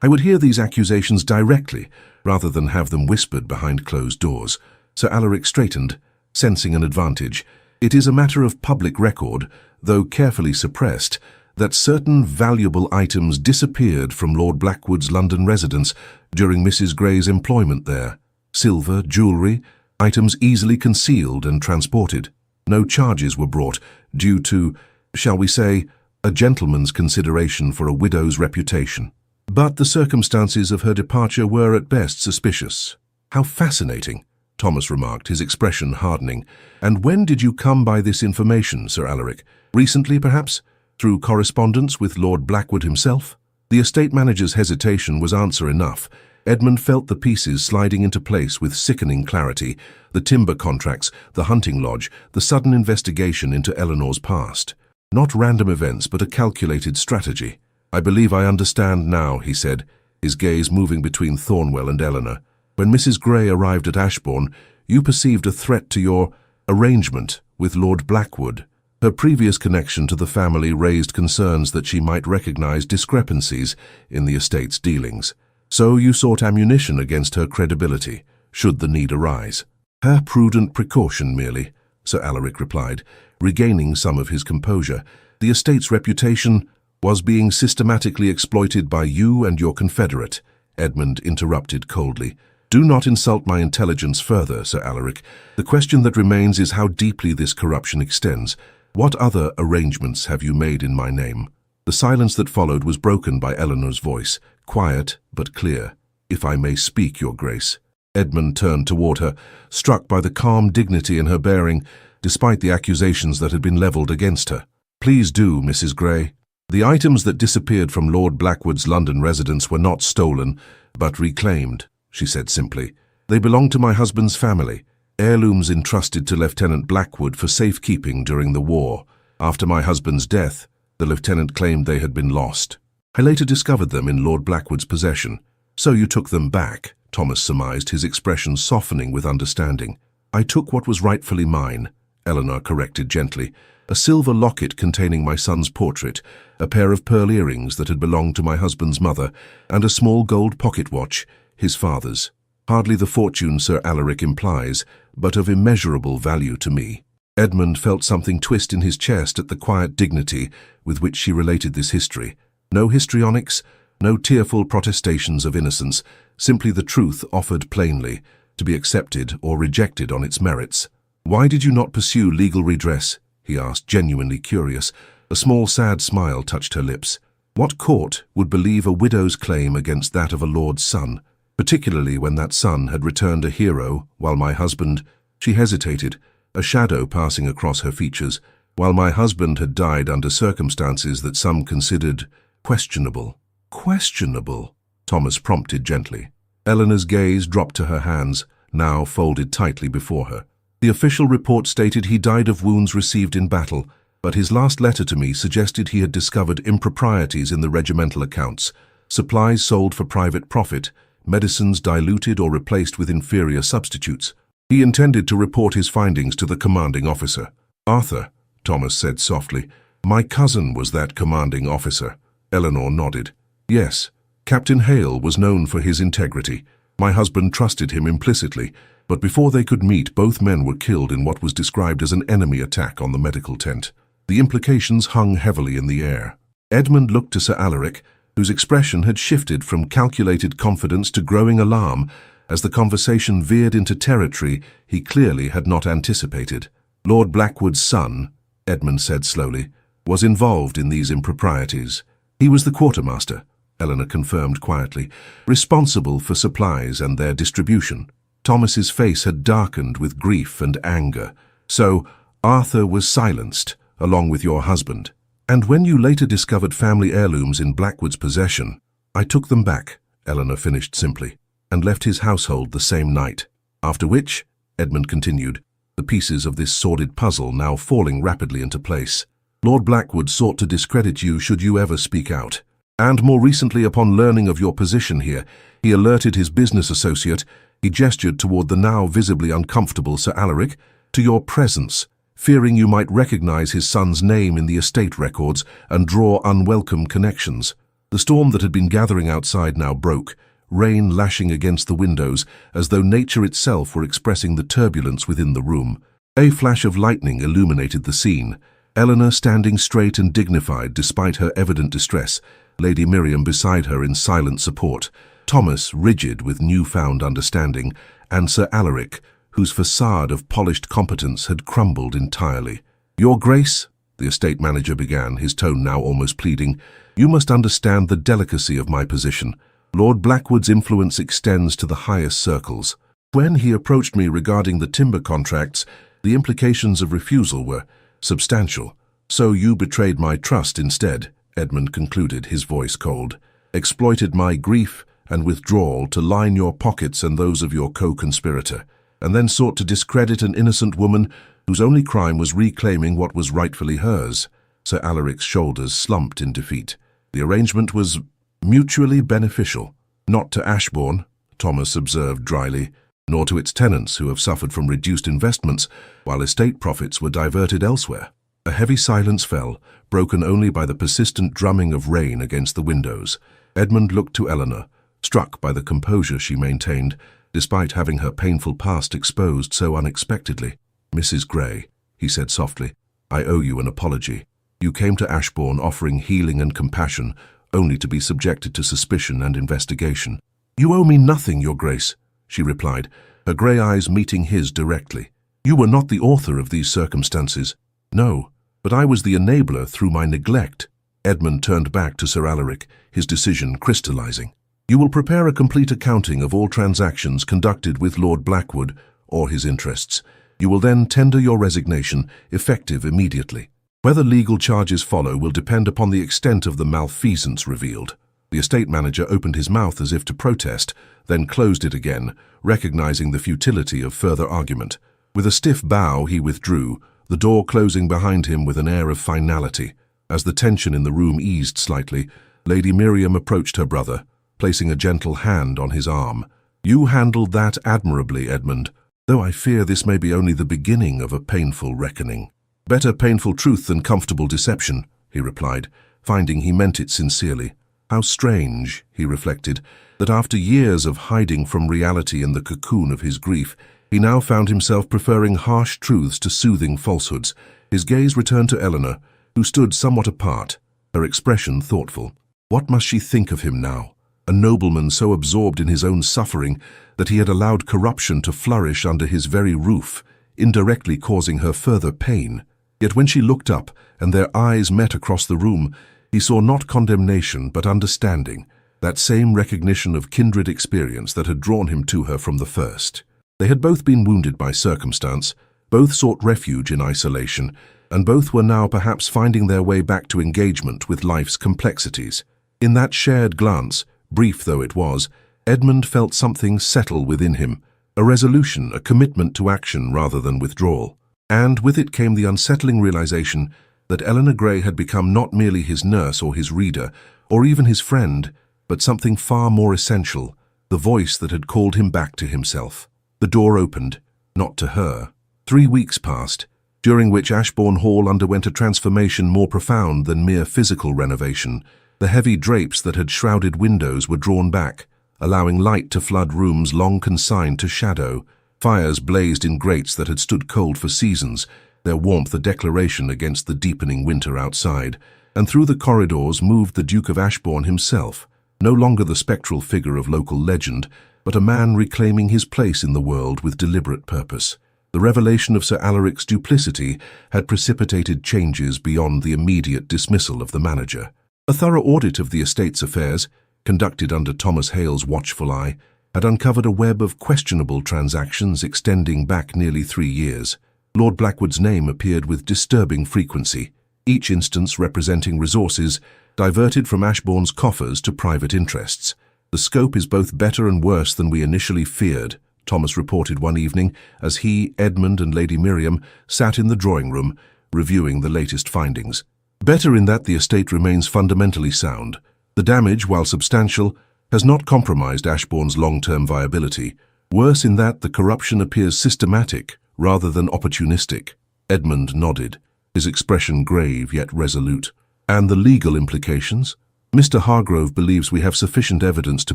I would hear these accusations directly, rather than have them whispered behind closed doors. Sir Alaric straightened, sensing an advantage. It is a matter of public record, though carefully suppressed, that certain valuable items disappeared from Lord Blackwood's London residence during Mrs. Gray's employment there. Silver, jewellery, items easily concealed and transported. No charges were brought, due to, shall we say, a gentleman's consideration for a widow's reputation. But the circumstances of her departure were at best suspicious. How fascinating, Thomas remarked, his expression hardening. And when did you come by this information, Sir Alaric? Recently, perhaps? Through correspondence with Lord Blackwood himself? The estate manager's hesitation was answer enough. Edmund felt the pieces sliding into place with sickening clarity, the timber contracts, the hunting lodge, the sudden investigation into Eleanor's past. Not random events, but a calculated strategy. I believe I understand now, he said, his gaze moving between Thornwell and Eleanor. When Mrs. Gray arrived at Ashbourne, you perceived a threat to your arrangement with Lord Blackwood. Her previous connection to the family raised concerns that she might recognize discrepancies in the estate's dealings. So you sought ammunition against her credibility, should the need arise. Her prudent precaution merely, Sir Alaric replied, regaining some of his composure. The estate's reputation was being systematically exploited by you and your confederate, Edmund interrupted coldly. Do not insult my intelligence further, Sir Alaric. The question that remains is how deeply this corruption extends. What other arrangements have you made in my name? The silence that followed was broken by Eleanor's voice, quiet but clear. If I may speak, Your Grace. Edmund turned toward her, struck by the calm dignity in her bearing, despite the accusations that had been levelled against her. Please do, Mrs. Gray. The items that disappeared from Lord Blackwood's London residence were not stolen, but reclaimed, she said simply. They belong to my husband's family, heirlooms entrusted to Lieutenant Blackwood for safekeeping during the war. After my husband's death, the lieutenant claimed they had been lost. I later discovered them in Lord Blackwood's possession. So you took them back, Thomas surmised, his expression softening with understanding. I took what was rightfully mine, Eleanor corrected gently. A silver locket containing my son's portrait, a pair of pearl earrings that had belonged to my husband's mother, and a small gold pocket watch, his father's. Hardly the fortune Sir Alaric implies, but of immeasurable value to me. Edmund felt something twist in his chest at the quiet dignity with which she related this history. No histrionics, no tearful protestations of innocence, simply the truth offered plainly. to be accepted or rejected on its merits. "Why did you not pursue legal redress?" he asked, genuinely curious. A small, sad smile touched her lips. "What court would believe a widow's claim against that of a lord's son, particularly when that son had returned a hero, while my husband—" She hesitated, a shadow passing across her features. "While my husband had died under circumstances that some considered questionable." "Questionable?" Thomas prompted gently. Eleanor's gaze dropped to her hands, now folded tightly before her. "The official report stated he died of wounds received in battle, but his last letter to me suggested he had discovered improprieties in the regimental accounts, supplies sold for private profit, medicines diluted or replaced with inferior substitutes. He intended to report his findings to the commanding officer." "Arthur," Thomas said softly. "My cousin was that commanding officer." Eleanor nodded. "Yes. Captain Hale was known for his integrity. My husband trusted him implicitly, but before they could meet, both men were killed in what was described as an enemy attack on the medical tent. The implications hung heavily in the air." Edmund looked to Sir Alaric, whose expression had shifted from calculated confidence to growing alarm as the conversation veered into territory he clearly had not anticipated. "Lord Blackwood's son," Edmund said slowly, "was involved in these improprieties. He was the quartermaster," Eleanor confirmed quietly, "responsible for supplies and their distribution." Thomas's face had darkened with grief and anger. "So, Arthur was silenced, along with your husband. And when you later discovered family heirlooms in Blackwood's possession—" "I took them back," Eleanor finished simply, "and left his household the same night. After which," Edmund continued, the pieces of this sordid puzzle now falling rapidly into place, "Lord Blackwood sought to discredit you should you ever speak out. And more recently, upon learning of your position here, he alerted his business associate," he gestured toward the now visibly uncomfortable Sir Alaric, "to your presence, fearing you might recognize his son's name in the estate records and draw unwelcome connections." The storm that had been gathering outside now broke, rain lashing against the windows as though nature itself were expressing the turbulence within the room. A flash of lightning illuminated the scene, Eleanor standing straight and dignified despite her evident distress, Lady Miriam beside her in silent support, Thomas rigid with newfound understanding, and Sir Alaric, whose facade of polished competence had crumbled entirely. "Your Grace," the estate manager began, his tone now almost pleading, "you must understand the delicacy of my position. Lord Blackwood's influence extends to the highest circles. When he approached me regarding the timber contracts, the implications of refusal were substantial. So you betrayed my trust instead," Edmund concluded, his voice cold, "exploited my grief and withdrawal to line your pockets and those of your co-conspirator, and then sought to discredit an innocent woman whose only crime was reclaiming what was rightfully hers." Sir Alaric's shoulders slumped in defeat. "The arrangement was mutually beneficial." "Not to Ashbourne," Thomas observed dryly, "nor to its tenants who have suffered from reduced investments, while estate profits were diverted elsewhere." A heavy silence fell, broken only by the persistent drumming of rain against the windows. Edmund looked to Eleanor, struck by the composure she maintained, despite having her painful past exposed so unexpectedly. "Mrs. Grey," he said softly, "I owe you an apology. You came to Ashbourne offering healing and compassion, only to be subjected to suspicion and investigation." "You owe me nothing, Your Grace," she replied, her grey eyes meeting his directly. "You were not the author of these circumstances." "No, but I was the enabler through my neglect." Edmund turned back to Sir Alaric, his decision crystallizing. "You will prepare a complete accounting of all transactions conducted with Lord Blackwood or his interests. You will then tender your resignation, effective immediately. Whether legal charges follow will depend upon the extent of the malfeasance revealed." The estate manager opened his mouth as if to protest, then closed it again, recognizing the futility of further argument. With a stiff bow, he withdrew, the door closing behind him with an air of finality. As the tension in the room eased slightly, Lady Miriam approached her brother, placing a gentle hand on his arm. "You handled that admirably, Edmund, though I fear this may be only the beginning of a painful reckoning." "Better painful truth than comfortable deception," he replied, finding he meant it sincerely. How strange, he reflected, that after years of hiding from reality in the cocoon of his grief, he now found himself preferring harsh truths to soothing falsehoods. His gaze returned to Eleanor, who stood somewhat apart, her expression thoughtful. What must she think of him now? a nobleman so absorbed in his own suffering that he had allowed corruption to flourish under his very roof, indirectly causing her further pain. Yet when she looked up and their eyes met across the room, he saw not condemnation but understanding, that same recognition of kindred experience that had drawn him to her from the first. They had both been wounded by circumstance, both sought refuge in isolation, and both were now perhaps finding their way back to engagement with life's complexities. In that shared glance, brief though it was, Edmund felt something settle within him, a resolution, a commitment to action rather than withdrawal. And with it came the unsettling realization that Eleanor Gray had become not merely his nurse or his reader, or even his friend, but something far more essential, the voice that had called him back to himself. The door opened, not to her. 3 weeks passed, during which Ashbourne Hall underwent a transformation more profound than mere physical renovation. The heavy drapes that had shrouded windows were drawn back, allowing light to flood rooms long consigned to shadow. Fires blazed in grates that had stood cold for seasons, their warmth a declaration against the deepening winter outside. And through the corridors moved the Duke of Ashbourne himself, no longer the spectral figure of local legend, but a man reclaiming his place in the world with deliberate purpose. The revelation of Sir Alaric's duplicity had precipitated changes beyond the immediate dismissal of the manager. A thorough audit of the estate's affairs, conducted under Thomas Hale's watchful eye, had uncovered a web of questionable transactions extending back nearly 3 years. Lord Blackwood's name appeared with disturbing frequency, each instance representing resources diverted from Ashbourne's coffers to private interests. "The scope is both better and worse than we initially feared," Thomas reported one evening as he, Edmund and Lady Miriam sat in the drawing room, reviewing the latest findings. "Better in that the estate remains fundamentally sound. The damage, while substantial, has not compromised Ashbourne's long-term viability. Worse in that the corruption appears systematic rather than opportunistic." Edmund nodded, his expression grave yet resolute. "And the legal implications?" "Mr. Hargrove believes we have sufficient evidence to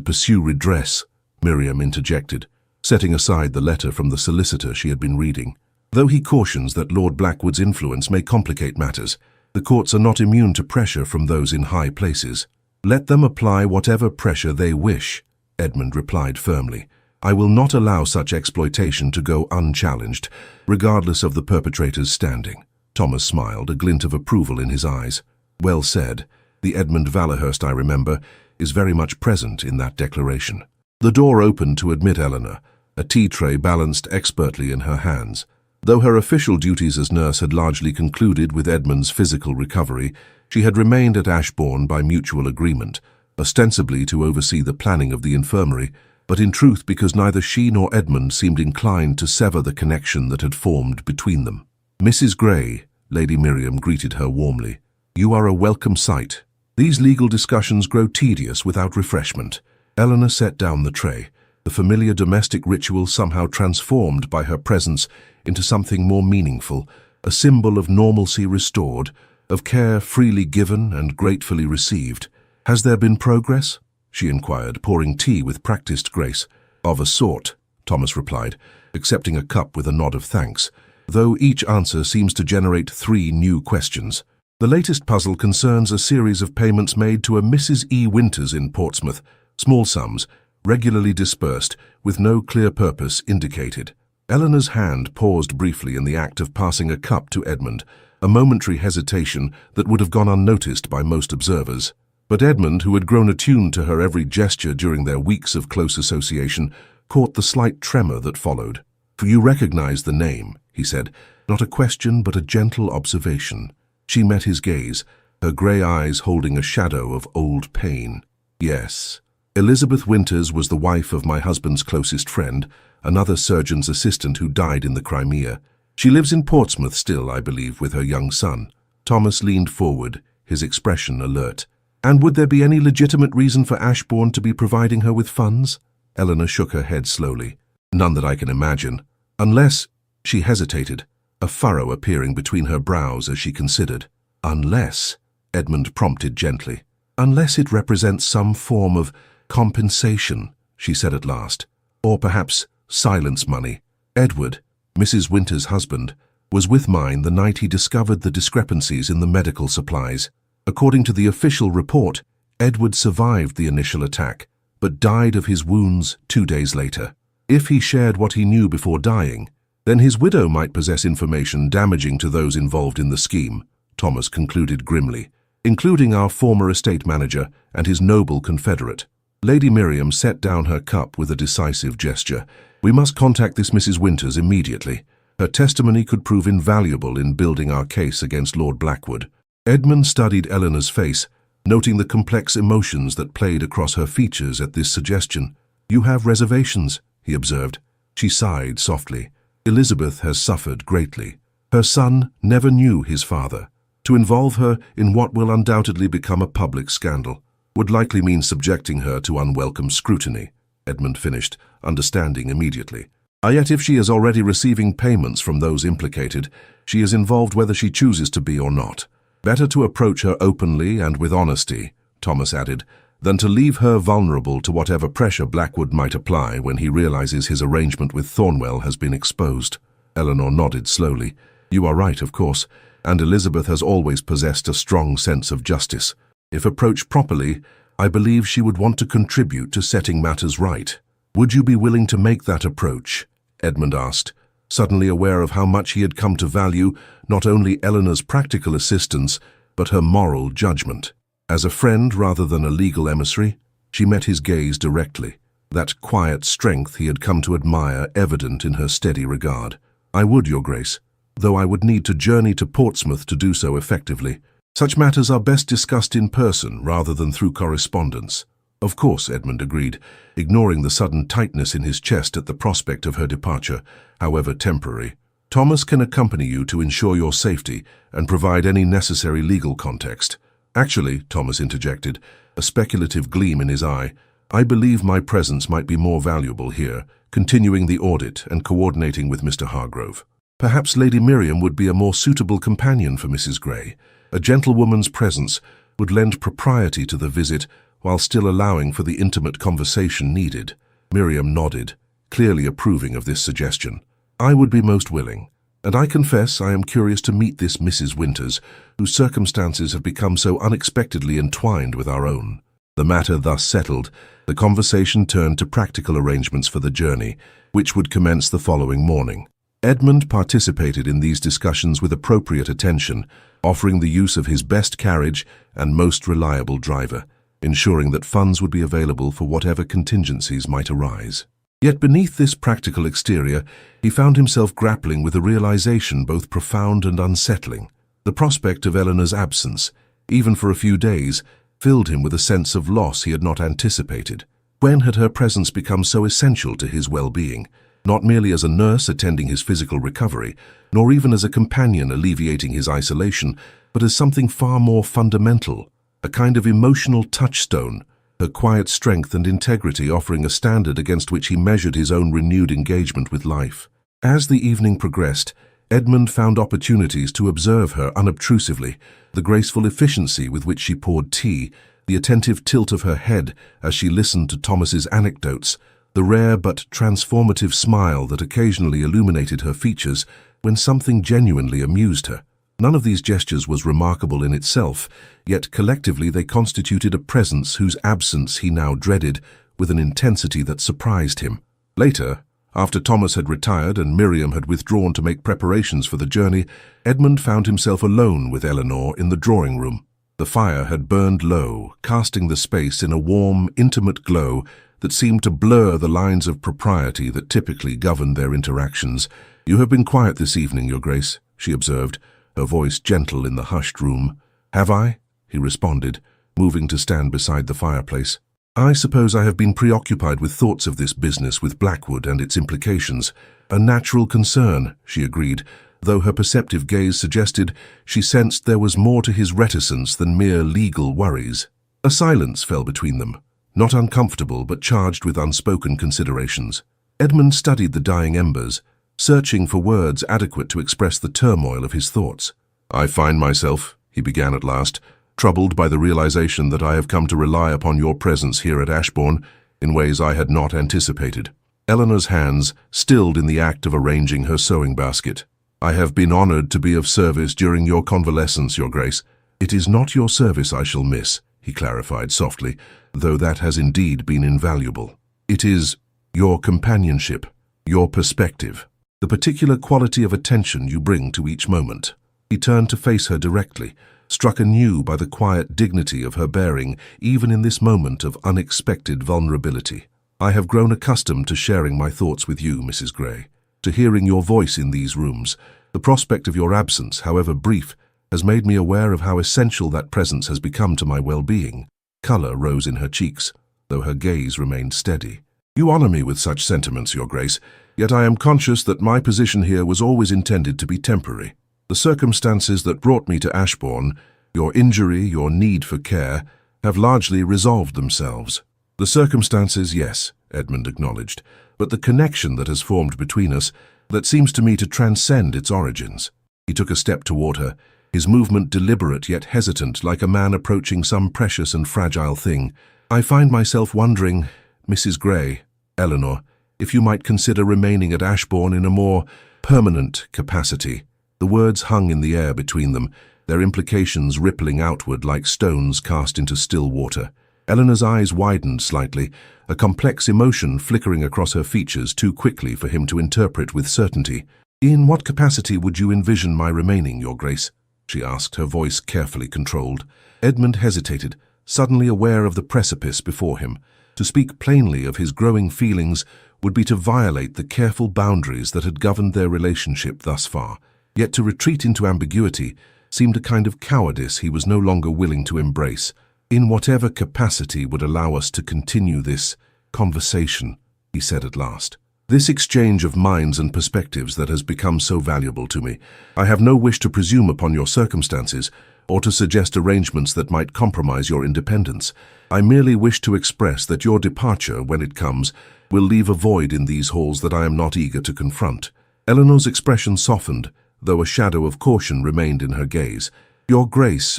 pursue redress," Miriam interjected, setting aside the letter from the solicitor she had been reading. "Though he cautions that Lord Blackwood's influence may complicate matters, the courts are not immune to pressure from those in high places." "Let them apply whatever pressure they wish," Edmund replied firmly. "I will not allow such exploitation to go unchallenged, regardless of the perpetrator's standing." Thomas smiled, a glint of approval in his eyes. "Well said. The Edmund Valorhurst I remember is very much present in that declaration." The door opened to admit Eleanor, a tea tray balanced expertly in her hands. Though her official duties as nurse had largely concluded with Edmund's physical recovery, she had remained at Ashbourne by mutual agreement, ostensibly to oversee the planning of the infirmary, but in truth because neither she nor Edmund seemed inclined to sever the connection that had formed between them. "Mrs. Gray," Lady Miriam greeted her warmly, "you are a welcome sight. These legal discussions grow tedious without refreshment." Eleanor set down the tray, the familiar domestic ritual somehow transformed by her presence into something more meaningful, a symbol of normalcy restored, of care freely given and gratefully received. "Has there been progress?" she inquired, pouring tea with practiced grace. "Of a sort," Thomas replied, accepting a cup with a nod of thanks, though each answer seems to generate 3 new questions. "The latest puzzle concerns a series of payments made to a Mrs. E. Winters in Portsmouth, small sums, regularly dispersed, with no clear purpose indicated." Eleanor's hand paused briefly in the act of passing a cup to Edmund, a momentary hesitation that would have gone unnoticed by most observers. But Edmund, who had grown attuned to her every gesture during their weeks of close association, caught the slight tremor that followed. "For you recognize the name," he said, not a question but a gentle observation. She met his gaze, her grey eyes holding a shadow of old pain. "Yes. Elizabeth Winters was the wife of my husband's closest friend, another surgeon's assistant who died in the Crimea. She lives in Portsmouth still, I believe, with her young son." Thomas leaned forward, his expression alert. "And would there be any legitimate reason for Ashbourne to be providing her with funds?" Eleanor shook her head slowly. "None that I can imagine. Unless—" She hesitated, a furrow appearing between her brows as she considered. "Unless," Edmund prompted gently. "Unless it represents some form of compensation," she said at last. "Or perhaps silence money. Edward, Mrs. Winter's husband, was with mine the night he discovered the discrepancies in the medical supplies. According to the official report, Edward survived the initial attack, but died of his wounds 2 days later. If he shared what he knew before dying, then his widow might possess information damaging to those involved in the scheme, Thomas concluded grimly, including our former estate manager and his noble confederate. Lady Miriam set down her cup with a decisive gesture. We must contact this Mrs. Winters immediately. Her testimony could prove invaluable in building our case against Lord Blackwood. Edmund studied Eleanor's face, noting the complex emotions that played across her features at this suggestion. You have reservations, he observed. She sighed softly. Elizabeth has suffered greatly. Her son never knew his father. To involve her in what will undoubtedly become a public scandal would likely mean subjecting her to unwelcome scrutiny, Edmund finished, understanding immediately. Yet if she is already receiving payments from those implicated, she is involved whether she chooses to be or not. Better to approach her openly and with honesty, Thomas added, than to leave her vulnerable to whatever pressure Blackwood might apply when he realizes his arrangement with Thornwell has been exposed. Eleanor nodded slowly. You are right, of course, and Elizabeth has always possessed a strong sense of justice. If approached properly, I believe she would want to contribute to setting matters right. Would you be willing to make that approach? Edmund asked, suddenly aware of how much he had come to value not only Eleanor's practical assistance, but her moral judgment. As a friend rather than a legal emissary, she met his gaze directly, that quiet strength he had come to admire evident in her steady regard. I would, Your Grace, though I would need to journey to Portsmouth to do so effectively. Such matters are best discussed in person rather than through correspondence. Of course, Edmund agreed, ignoring the sudden tightness in his chest at the prospect of her departure, however temporary. Thomas can accompany you to ensure your safety and provide any necessary legal context. Actually, Thomas interjected, a speculative gleam in his eye, I believe my presence might be more valuable here, continuing the audit and coordinating with Mr. Hargrove. Perhaps Lady Miriam would be a more suitable companion for Mrs. Grey. A gentlewoman's presence would lend propriety to the visit while still allowing for the intimate conversation needed. Miriam nodded, clearly approving of this suggestion. I would be most willing, and I confess I am curious to meet this Mrs. Winters, whose circumstances have become so unexpectedly entwined with our own. The matter thus settled, the conversation turned to practical arrangements for the journey, which would commence the following morning. Edmund participated in these discussions with appropriate attention, offering the use of his best carriage and most reliable driver, ensuring that funds would be available for whatever contingencies might arise. Yet beneath this practical exterior, he found himself grappling with a realization both profound and unsettling. The prospect of Eleanor's absence, even for a few days, filled him with a sense of loss he had not anticipated. When had her presence become so essential to his well-being? Not merely as a nurse attending his physical recovery, nor even as a companion alleviating his isolation, but as something far more fundamental, a kind of emotional touchstone, her quiet strength and integrity offering a standard against which he measured his own renewed engagement with life. As the evening progressed, Edmund found opportunities to observe her unobtrusively, the graceful efficiency with which she poured tea, the attentive tilt of her head as she listened to Thomas's anecdotes, the rare but transformative smile that occasionally illuminated her features when something genuinely amused her. None of these gestures was remarkable in itself, yet collectively they constituted a presence whose absence he now dreaded with an intensity that surprised him. Later, after Thomas had retired and Miriam had withdrawn to make preparations for the journey, Edmund found himself alone with Eleanor in the drawing room. The fire had burned low, casting the space in a warm, intimate glow that seemed to blur the lines of propriety that typically governed their interactions. You have been quiet this evening, Your Grace, she observed, her voice gentle in the hushed room. Have I? He responded, moving to stand beside the fireplace. I suppose I have been preoccupied with thoughts of this business with Blackwood and its implications. A natural concern, she agreed, though her perceptive gaze suggested she sensed there was more to his reticence than mere legal worries. A silence fell between them, not uncomfortable but charged with unspoken considerations. Edmund studied the dying embers, searching for words adequate to express the turmoil of his thoughts. I find myself, he began at last, troubled by the realization that I have come to rely upon your presence here at Ashbourne in ways I had not anticipated. Eleanor's hands stilled in the act of arranging her sewing basket. I have been honored to be of service during your convalescence, Your Grace. It is not your service I shall miss, he clarified softly, though that has indeed been invaluable. It is your companionship, your perspective, the particular quality of attention you bring to each moment. He turned to face her directly, struck anew by the quiet dignity of her bearing, even in this moment of unexpected vulnerability. I have grown accustomed to sharing my thoughts with you, Mrs. Gray, to hearing your voice in these rooms. The prospect of your absence, however brief, has made me aware of how essential that presence has become to my well-being. Colour rose in her cheeks, though her gaze remained steady. You honour me with such sentiments, Your Grace, yet I am conscious that my position here was always intended to be temporary. The circumstances that brought me to Ashbourne, your injury, your need for care, have largely resolved themselves. The circumstances, yes, Edmund acknowledged, but the connection that has formed between us, that seems to me to transcend its origins. He took a step toward her, his movement deliberate yet hesitant, like a man approaching some precious and fragile thing. I find myself wondering, Mrs. Gray, Eleanor, if you might consider remaining at Ashbourne in a more permanent capacity. The words hung in the air between them, their implications rippling outward like stones cast into still water. Eleanor's eyes widened slightly, a complex emotion flickering across her features too quickly for him to interpret with certainty. In what capacity would you envision my remaining, Your Grace? She asked, her voice carefully controlled. Edmund hesitated, suddenly aware of the precipice before him. To speak plainly of his growing feelings would be to violate the careful boundaries that had governed their relationship thus far. Yet to retreat into ambiguity seemed a kind of cowardice he was no longer willing to embrace. In whatever capacity would allow us to continue this conversation, he said at last. This exchange of minds and perspectives that has become so valuable to me. I have no wish to presume upon your circumstances or to suggest arrangements that might compromise your independence. I merely wish to express that your departure, when it comes, will leave a void in these halls that I am not eager to confront. Eleanor's expression softened, though a shadow of caution remained in her gaze. Your Grace,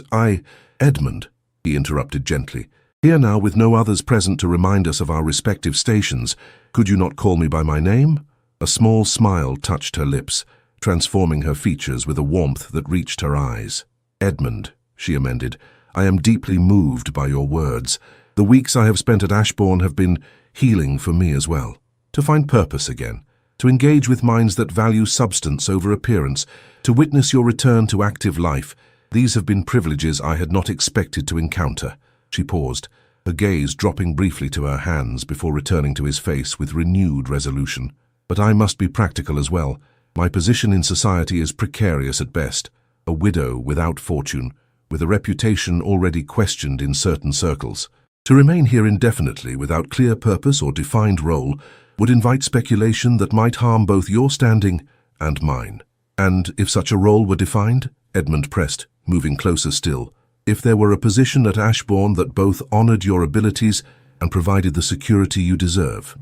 Edmund, he interrupted gently. Here now, with no others present to remind us of our respective stations, could you not call me by my name? A small smile touched her lips, transforming her features with a warmth that reached her eyes. Edmund, she amended, I am deeply moved by your words. The weeks I have spent at Ashbourne have been healing for me as well. To find purpose again, to engage with minds that value substance over appearance, to witness your return to active life, these have been privileges I had not expected to encounter. She paused, her gaze dropping briefly to her hands before returning to his face with renewed resolution. But I must be practical as well. My position in society is precarious at best, a widow without fortune, with a reputation already questioned in certain circles. To remain here indefinitely without clear purpose or defined role would invite speculation that might harm both your standing and mine. And if such a role were defined, Edmund pressed, moving closer still, if there were a position at Ashbourne that both honoured your abilities and provided the security you deserve.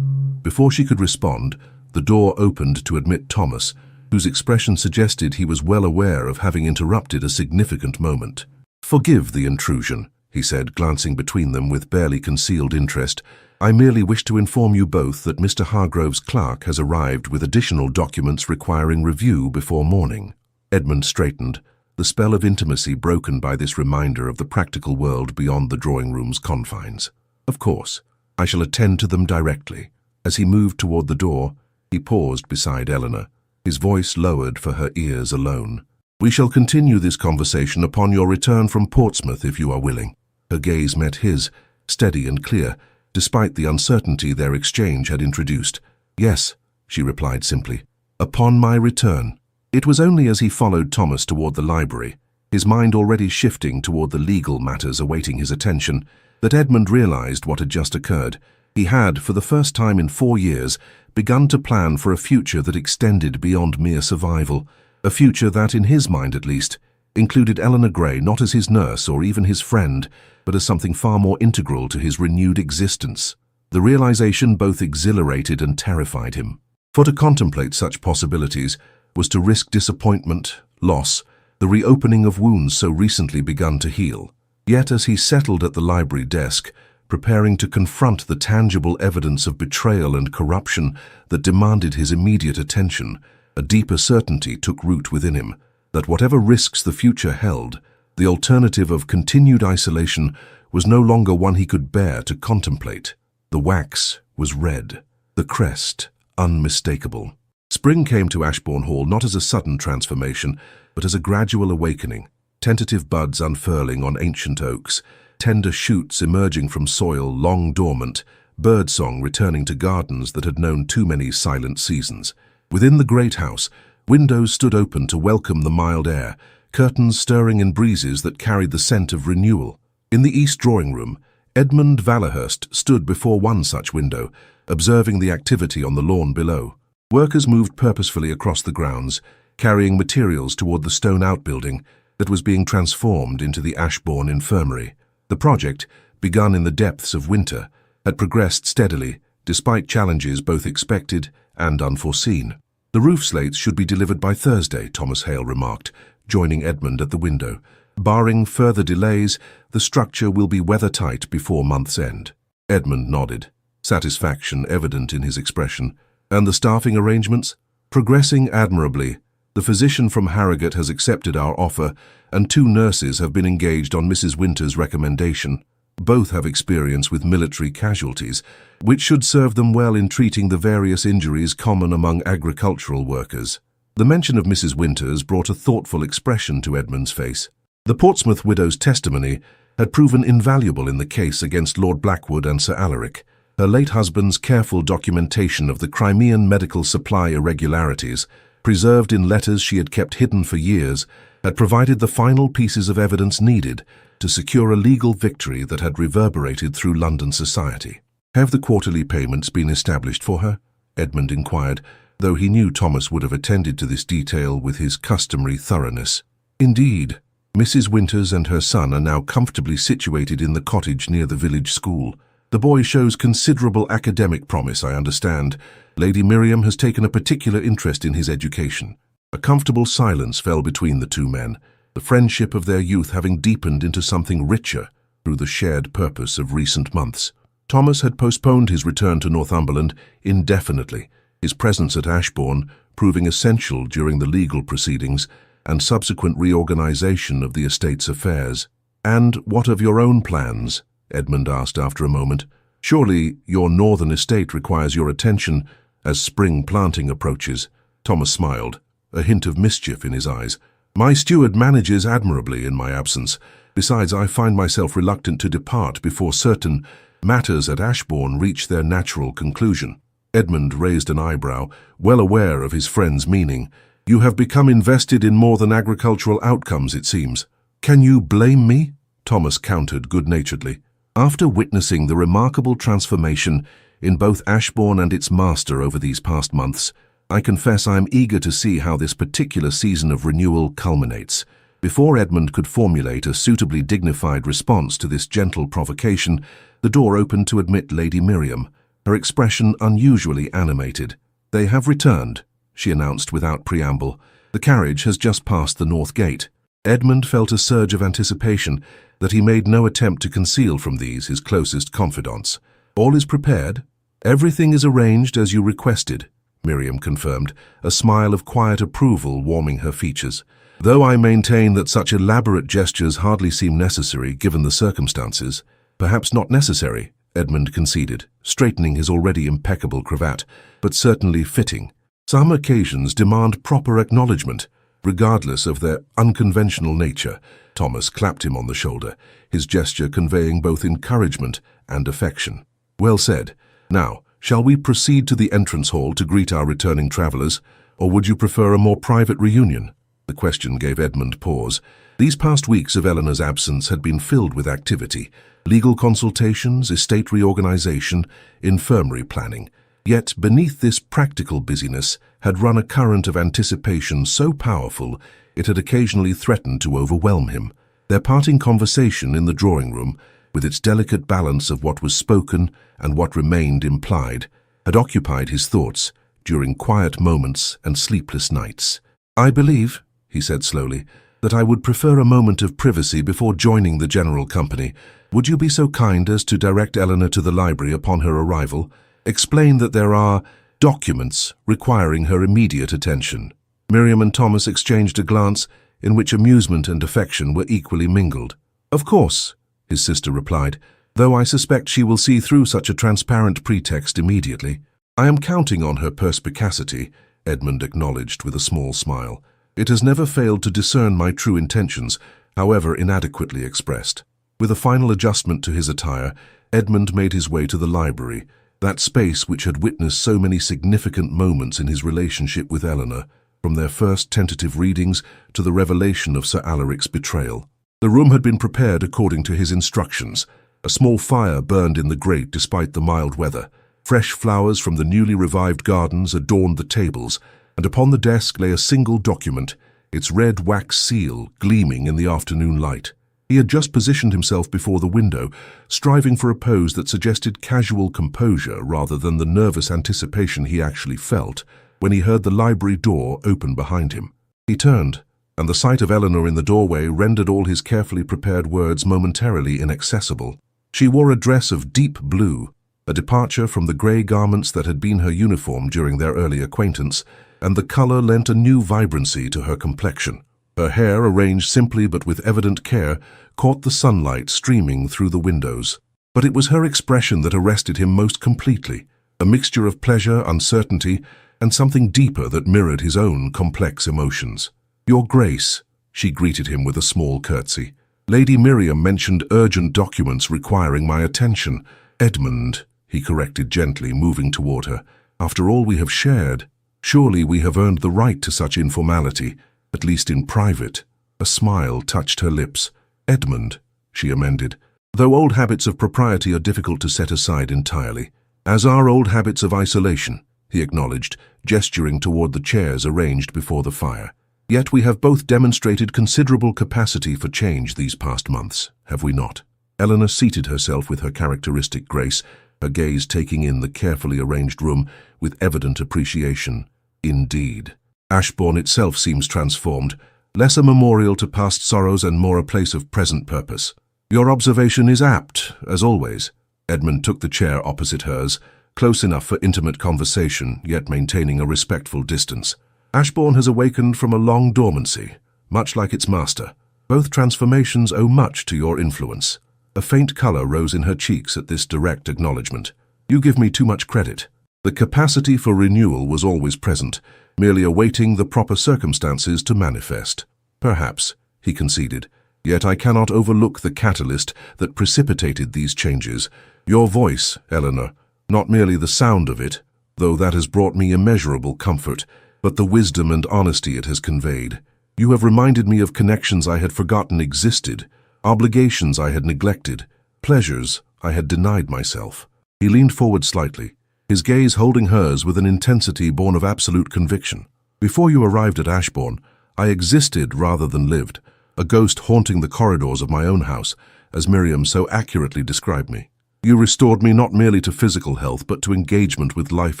Before she could respond, the door opened to admit Thomas, whose expression suggested he was well aware of having interrupted a significant moment. Forgive the intrusion, he said, glancing between them with barely concealed interest. I merely wish to inform you both that Mr. Hargrove's clerk has arrived with additional documents requiring review before morning. Edmund straightened, the spell of intimacy broken by this reminder of the practical world beyond the drawing-room's confines. Of course, I shall attend to them directly. As he moved toward the door, he paused beside Eleanor, his voice lowered for her ears alone. We shall continue this conversation upon your return from Portsmouth if you are willing. Her gaze met his, steady and clear, despite the uncertainty their exchange had introduced. Yes, she replied simply. Upon my return. It was only as he followed Thomas toward the library, his mind already shifting toward the legal matters awaiting his attention, that Edmund realized what had just occurred. He had, for the first time in 4 years, begun to plan for a future that extended beyond mere survival, a future that, in his mind at least, included Eleanor Gray not as his nurse or even his friend, but as something far more integral to his renewed existence. The realization both exhilarated and terrified him. For to contemplate such possibilities was to risk disappointment, loss, the reopening of wounds so recently begun to heal. Yet as he settled at the library desk, preparing to confront the tangible evidence of betrayal and corruption that demanded his immediate attention, a deeper certainty took root within him, that whatever risks the future held, the alternative of continued isolation was no longer one he could bear to contemplate. The wax was red, the crest unmistakable. Spring came to Ashbourne Hall not as a sudden transformation, but as a gradual awakening. Tentative buds unfurling on ancient oaks, tender shoots emerging from soil long dormant, birdsong returning to gardens that had known too many silent seasons. Within the great house, windows stood open to welcome the mild air, curtains stirring in breezes that carried the scent of renewal. In the east drawing-room, Edmund Valahurst stood before one such window, observing the activity on the lawn below. Workers moved purposefully across the grounds, carrying materials toward the stone outbuilding that was being transformed into the Ashbourne Infirmary. The project, begun in the depths of winter, had progressed steadily, despite challenges both expected and unforeseen. "The roof slates should be delivered by Thursday," Thomas Hale remarked, joining Edmund at the window. "Barring further delays, the structure will be weather-tight before month's end." Edmund nodded, satisfaction evident in his expression. "And the staffing arrangements?" "Progressing admirably. The physician from Harrogate has accepted our offer, and 2 nurses have been engaged on Mrs. Winter's recommendation. Both have experience with military casualties, which should serve them well in treating the various injuries common among agricultural workers." The mention of Mrs. Winters brought a thoughtful expression to Edmund's face. The Portsmouth widow's testimony had proven invaluable in the case against Lord Blackwood and Sir Alaric. Her late husband's careful documentation of the Crimean medical supply irregularities, preserved in letters she had kept hidden for years, had provided the final pieces of evidence needed to secure a legal victory that had reverberated through London society. "Have the quarterly payments been established for her?" Edmund inquired, though he knew Thomas would have attended to this detail with his customary thoroughness. "Indeed. Mrs. Winters and her son are now comfortably situated in the cottage near the village school. The boy shows considerable academic promise, I understand. Lady Miriam has taken a particular interest in his education." A comfortable silence fell between the 2 men, the friendship of their youth having deepened into something richer through the shared purpose of recent months. Thomas had postponed his return to Northumberland indefinitely, his presence at Ashbourne proving essential during the legal proceedings and subsequent reorganization of the estate's affairs. "And what of your own plans?" Edmund asked after a moment. "Surely your northern estate requires your attention as spring planting approaches." Thomas smiled, a hint of mischief in his eyes. "My steward manages admirably in my absence. Besides, I find myself reluctant to depart before certain matters at Ashbourne reach their natural conclusion." Edmund raised an eyebrow, well aware of his friend's meaning. "You have become invested in more than agricultural outcomes, it seems." "Can you blame me?" Thomas countered good-naturedly. "After witnessing the remarkable transformation in both Ashbourne and its master over these past months, I confess I am eager to see how this particular season of renewal culminates." Before Edmund could formulate a suitably dignified response to this gentle provocation, the door opened to admit Lady Miriam, her expression unusually animated. "They have returned," she announced without preamble. "The carriage has just passed the north gate." Edmund felt a surge of anticipation that he made no attempt to conceal from these his closest confidants. "All is prepared?" "Everything is arranged as you requested," Miriam confirmed, a smile of quiet approval warming her features. "Though I maintain that such elaborate gestures hardly seem necessary given the circumstances." "Perhaps not necessary," Edmund conceded, straightening his already impeccable cravat, "but certainly fitting. Some occasions demand proper acknowledgement, regardless of their unconventional nature." Thomas clapped him on the shoulder, his gesture conveying both encouragement and affection. "Well said. Now, shall we proceed to the entrance hall to greet our returning travellers, or would you prefer a more private reunion?" The question gave Edmund pause. These past weeks of Eleanor's absence had been filled with activity: legal consultations, estate reorganization, infirmary planning. Yet beneath this practical busyness had run a current of anticipation so powerful it had occasionally threatened to overwhelm him. Their parting conversation in the drawing-room, with its delicate balance of what was spoken and what remained implied, had occupied his thoughts during quiet moments and sleepless nights. "I believe," he said slowly, "that I would prefer a moment of privacy before joining the general company. Would you be so kind as to direct Eleanor to the library upon her arrival? Explain that there are documents requiring her immediate attention." Miriam and Thomas exchanged a glance in which amusement and affection were equally mingled. "Of course," his sister replied, though I suspect she will see through such a transparent pretext immediately. I am counting on her perspicacity, Edmund acknowledged with a small smile. It has never failed to discern my true intentions, however inadequately expressed. With a final adjustment to his attire, Edmund made his way to the library, that space which had witnessed so many significant moments in his relationship with Eleanor, from their first tentative readings to the revelation of Sir Alaric's betrayal. The room had been prepared according to his instructions. A small fire burned in the grate despite the mild weather. Fresh flowers from the newly revived gardens adorned the tables, and upon the desk lay a single document, its red wax seal gleaming in the afternoon light. He had just positioned himself before the window, striving for a pose that suggested casual composure rather than the nervous anticipation he actually felt, when he heard the library door open behind him. He turned, and the sight of Eleanor in the doorway rendered all his carefully prepared words momentarily inaccessible. She wore a dress of deep blue, a departure from the grey garments that had been her uniform during their early acquaintance, and the colour lent a new vibrancy to her complexion. Her hair, arranged simply but with evident care, caught the sunlight streaming through the windows. But it was her expression that arrested him most completely, a mixture of pleasure, uncertainty, and something deeper that mirrored his own complex emotions. "Your Grace," she greeted him with a small curtsy. "Lady Miriam mentioned urgent documents requiring my attention." "Edmund," he corrected gently, moving toward her. "After all we have shared, surely we have earned the right to such informality, at least in private." A smile touched her lips. "Edmund," she amended, "though old habits of propriety are difficult to set aside entirely, as are old habits of isolation," he acknowledged, gesturing toward the chairs arranged before the fire. "Yet we have both demonstrated considerable capacity for change these past months, have we not?" Eleanor seated herself with her characteristic grace, her gaze taking in the carefully arranged room with evident appreciation. "Indeed. Ashbourne itself seems transformed, less a memorial to past sorrows and more a place of present purpose." "Your observation is apt, as always." Edmund took the chair opposite hers, close enough for intimate conversation, yet maintaining a respectful distance. "Ashbourne has awakened from a long dormancy, much like its master. Both transformations owe much to your influence." A faint colour rose in her cheeks at this direct acknowledgement. "You give me too much credit. The capacity for renewal was always present, merely awaiting the proper circumstances to manifest." "Perhaps," he conceded, "yet I cannot overlook the catalyst that precipitated these changes. Your voice, Eleanor, not merely the sound of it, though that has brought me immeasurable comfort, but the wisdom and honesty it has conveyed. You have reminded me of connections I had forgotten existed, obligations I had neglected, pleasures I had denied myself." He leaned forward slightly, his gaze holding hers with an intensity born of absolute conviction. "Before you arrived at Ashbourne, I existed rather than lived, a ghost haunting the corridors of my own house, as Miriam so accurately described me. You restored me not merely to physical health, but to engagement with life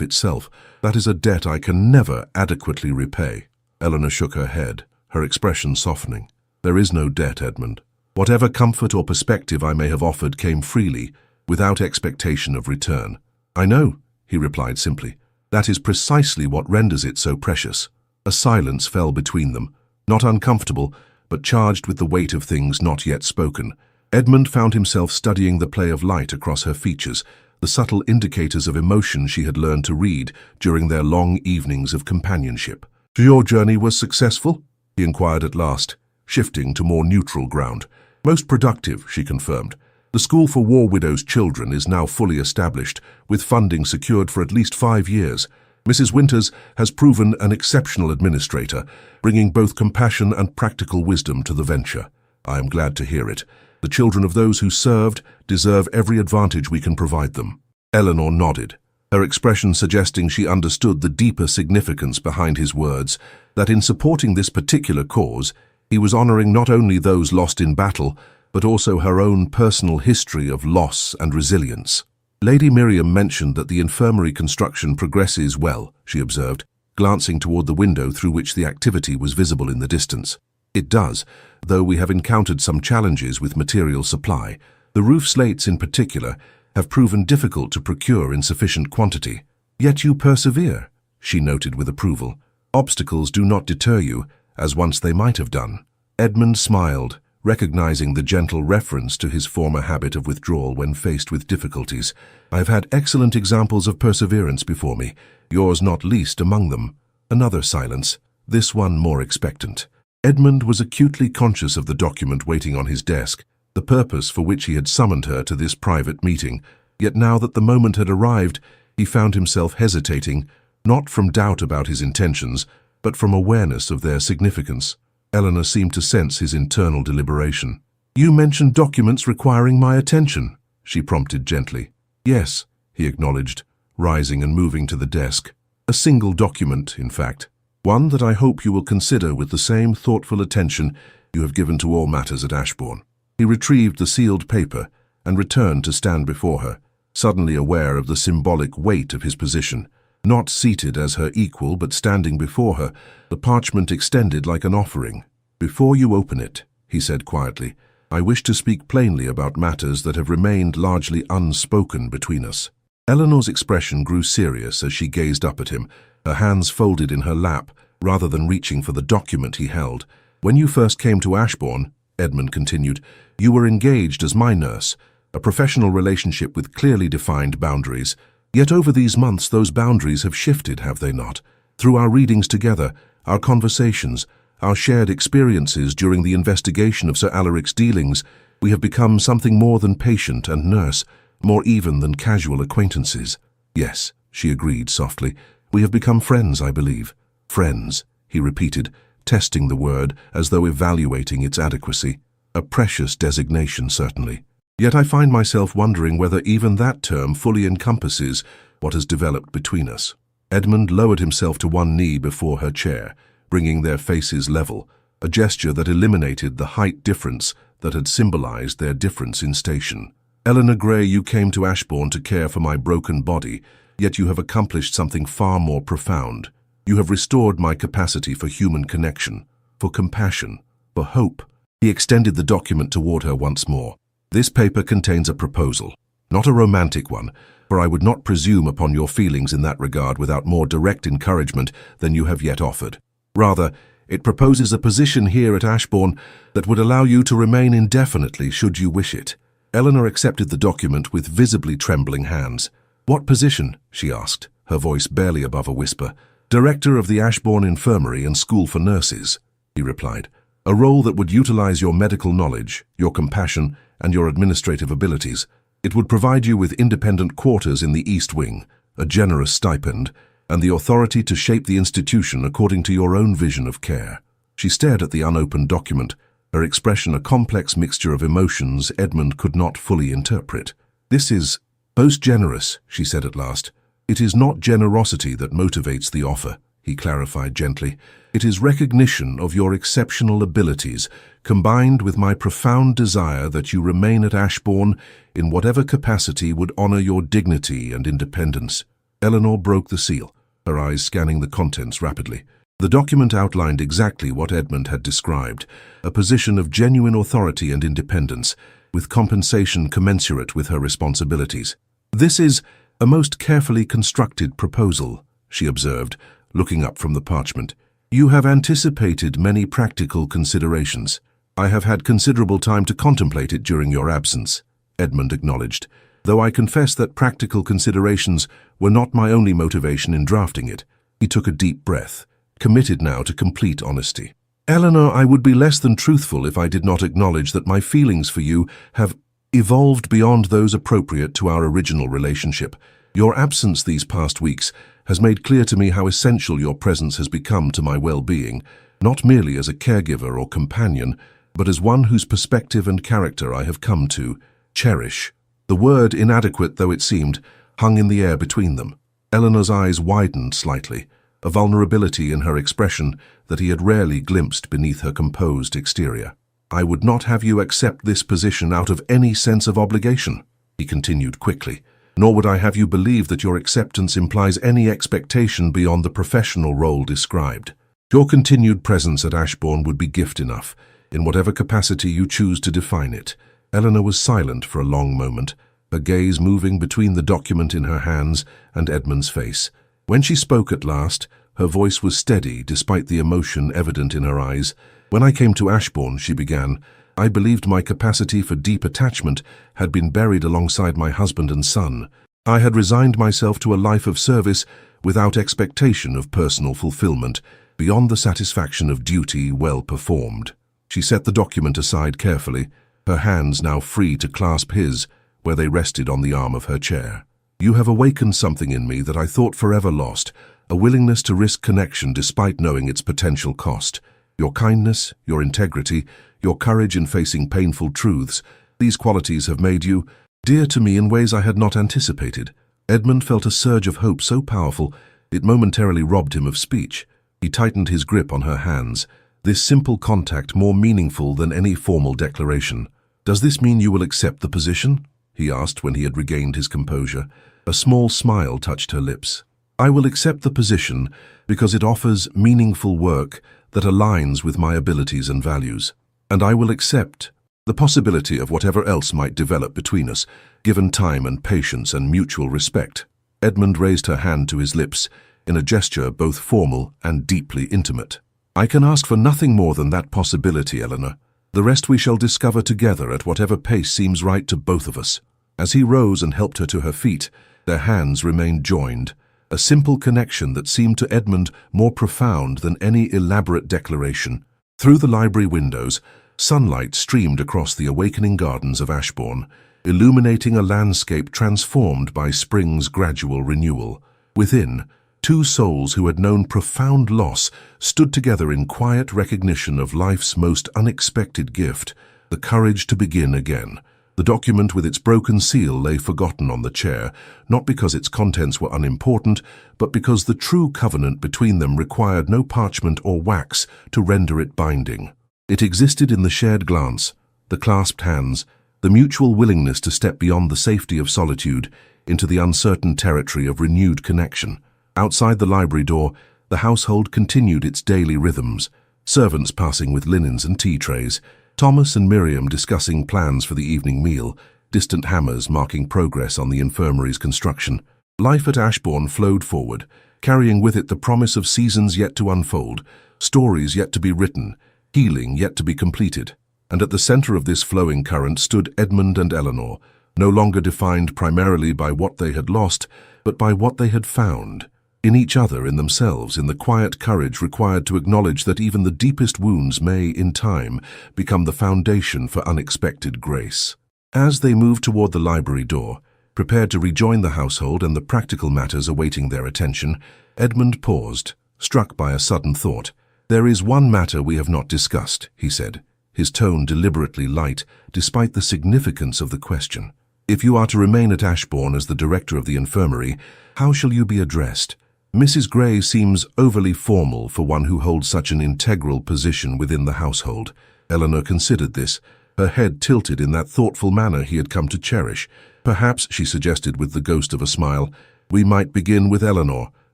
itself. That is a debt I can never adequately repay." Eleanor shook her head, her expression softening. "There is no debt, Edmund. Whatever comfort or perspective I may have offered came freely, without expectation of return." "I know," he replied simply. "That is precisely what renders it so precious." A silence fell between them, not uncomfortable, but charged with the weight of things not yet spoken. Edmund found himself studying the play of light across her features, the subtle indicators of emotion she had learned to read during their long evenings of companionship. "Your journey was successful?" he inquired at last, shifting to more neutral ground. "Most productive," she confirmed. "The School for War Widows' Children is now fully established, with funding secured for at least 5 years. Mrs. Winters has proven an exceptional administrator, bringing both compassion and practical wisdom to the venture. I am glad to hear it. The children of those who served deserve every advantage we can provide them." Eleanor nodded, her expression suggesting she understood the deeper significance behind his words, that in supporting this particular cause, he was honoring not only those lost in battle, but also her own personal history of loss and resilience. "Lady Miriam mentioned that the infirmary construction progresses well," she observed, glancing toward the window through which the activity was visible in the distance. "It does, though we have encountered some challenges with material supply. The roof slates in particular have proven difficult to procure in sufficient quantity. Yet you persevere," she noted with approval. "Obstacles do not deter you, as once they might have done." Edmund smiled, recognizing the gentle reference to his former habit of withdrawal when faced with difficulties. "I have had excellent examples of perseverance before me, yours not least among them." Another silence, this one more expectant. Edmund was acutely conscious of the document waiting on his desk, the purpose for which he had summoned her to this private meeting. Yet now that the moment had arrived, he found himself hesitating, not from doubt about his intentions, but from awareness of their significance. Eleanor seemed to sense his internal deliberation. "You mentioned documents requiring my attention," she prompted gently. "Yes," he acknowledged, rising and moving to the desk. "A single document, in fact. One that I hope you will consider with the same thoughtful attention you have given to all matters at Ashbourne." He retrieved the sealed paper and returned to stand before her, suddenly aware of the symbolic weight of his position. Not seated as her equal, but standing before her, the parchment extended like an offering. "Before you open it," he said quietly, "I wish to speak plainly about matters that have remained largely unspoken between us." Eleanor's expression grew serious as she gazed up at him, her hands folded in her lap, rather than reaching for the document he held. "When you first came to Ashbourne," Edmund continued, "you were engaged as my nurse, a professional relationship with clearly defined boundaries. Yet over these months those boundaries have shifted, have they not? Through our readings together, our conversations, our shared experiences during the investigation of Sir Alaric's dealings, we have become something more than patient and nurse, more even than casual acquaintances." "Yes," she agreed softly. "We have become friends, I believe." "Friends," he repeated, testing the word as though evaluating its adequacy. "A precious designation, certainly. Yet I find myself wondering whether even that term fully encompasses what has developed between us." Edmund lowered himself to one knee before her chair, bringing their faces level, a gesture that eliminated the height difference that had symbolized their difference in station. "Eleanor Gray, you came to Ashbourne to care for my broken body, yet you have accomplished something far more profound. You have restored my capacity for human connection, for compassion, for hope." He extended the document toward her once more. "This paper contains a proposal, not a romantic one, for I would not presume upon your feelings in that regard without more direct encouragement than you have yet offered. Rather, it proposes a position here at Ashbourne that would allow you to remain indefinitely should you wish it." Eleanor accepted the document with visibly trembling hands. "What position?" she asked, her voice barely above a whisper. "Director of the Ashbourne Infirmary and School for Nurses," he replied. "A role that would utilize your medical knowledge, your compassion, and your administrative abilities. It would provide you with independent quarters in the East Wing, a generous stipend, and the authority to shape the institution according to your own vision of care." She stared at the unopened document, her expression a complex mixture of emotions Edmund could not fully interpret. "This is most generous," she said at last. "It is not generosity that motivates the offer," he clarified gently. "It is recognition of your exceptional abilities, combined with my profound desire that you remain at Ashbourne in whatever capacity would honor your dignity and independence." Eleanor broke the seal, her eyes scanning the contents rapidly. The document outlined exactly what Edmund had described, a position of genuine authority and independence, with compensation commensurate with her responsibilities. "This is a most carefully constructed proposal," she observed, looking up from the parchment. "You have anticipated many practical considerations." "I have had considerable time to contemplate it during your absence," Edmund acknowledged, "though I confess that practical considerations were not my only motivation in drafting it." He took a deep breath, committed now to complete honesty. "Eleanor, I would be less than truthful if I did not acknowledge that my feelings for you have evolved beyond those appropriate to our original relationship. Your absence these past weeks has made clear to me how essential your presence has become to my well-being, not merely as a caregiver or companion, but as one whose perspective and character I have come to cherish." The word, inadequate though it seemed, hung in the air between them. Eleanor's eyes widened slightly, a vulnerability in her expression that he had rarely glimpsed beneath her composed exterior. "I would not have you accept this position out of any sense of obligation," he continued quickly, "nor would I have you believe that your acceptance implies any expectation beyond the professional role described. Your continued presence at Ashbourne would be gift enough, in whatever capacity you choose to define it." Eleanor was silent for a long moment, her gaze moving between the document in her hands and Edmund's face. When she spoke at last, her voice was steady despite the emotion evident in her eyes. "When I came to Ashbourne," she began, I believed my capacity for deep attachment had been buried alongside my husband and son. I had resigned myself to a life of service without expectation of personal fulfillment, beyond the satisfaction of duty well performed. She set the document aside carefully, her hands now free to clasp his, where they rested on the arm of her chair. You have awakened something in me that I thought forever lost, a willingness to risk connection despite knowing its potential cost. Your kindness, your integrity, your courage in facing painful truths, these qualities have made you dear to me in ways I had not anticipated. Edmund felt a surge of hope so powerful, it momentarily robbed him of speech. He tightened his grip on her hands, this simple contact more meaningful than any formal declaration. "Does this mean you will accept the position?" he asked when he had regained his composure. A small smile touched her lips. "I will accept the position because it offers meaningful work that aligns with my abilities and values. And I will accept the possibility of whatever else might develop between us, given time and patience and mutual respect." Edmund raised her hand to his lips in a gesture both formal and deeply intimate. "I can ask for nothing more than that possibility, Eleanor. The rest we shall discover together at whatever pace seems right to both of us." As he rose and helped her to her feet, their hands remained joined, a simple connection that seemed to Edmund more profound than any elaborate declaration. Through the library windows, sunlight streamed across the awakening gardens of Ashbourne, illuminating a landscape transformed by spring's gradual renewal. Within, two souls who had known profound loss stood together in quiet recognition of life's most unexpected gift, the courage to begin again. The document with its broken seal lay forgotten on the chair, not because its contents were unimportant, but because the true covenant between them required no parchment or wax to render it binding. It existed in the shared glance, the clasped hands, the mutual willingness to step beyond the safety of solitude into the uncertain territory of renewed connection. Outside the library door, the household continued its daily rhythms, servants passing with linens and tea trays, Thomas and Miriam discussing plans for the evening meal, distant hammers marking progress on the infirmary's construction. Life at Ashbourne flowed forward, carrying with it the promise of seasons yet to unfold, stories yet to be written, healing yet to be completed. And at the center of this flowing current stood Edmund and Eleanor, no longer defined primarily by what they had lost, but by what they had found. In each other, in themselves, in the quiet courage required to acknowledge that even the deepest wounds may, in time, become the foundation for unexpected grace. As they moved toward the library door, prepared to rejoin the household and the practical matters awaiting their attention, Edmund paused, struck by a sudden thought. "There is one matter we have not discussed," he said, his tone deliberately light, despite the significance of the question. "If you are to remain at Ashbourne as the director of the infirmary, how shall you be addressed? Mrs. Gray seems overly formal for one who holds such an integral position within the household." Eleanor considered this, her head tilted in that thoughtful manner he had come to cherish. "Perhaps," she suggested with the ghost of a smile, "we might begin with Eleanor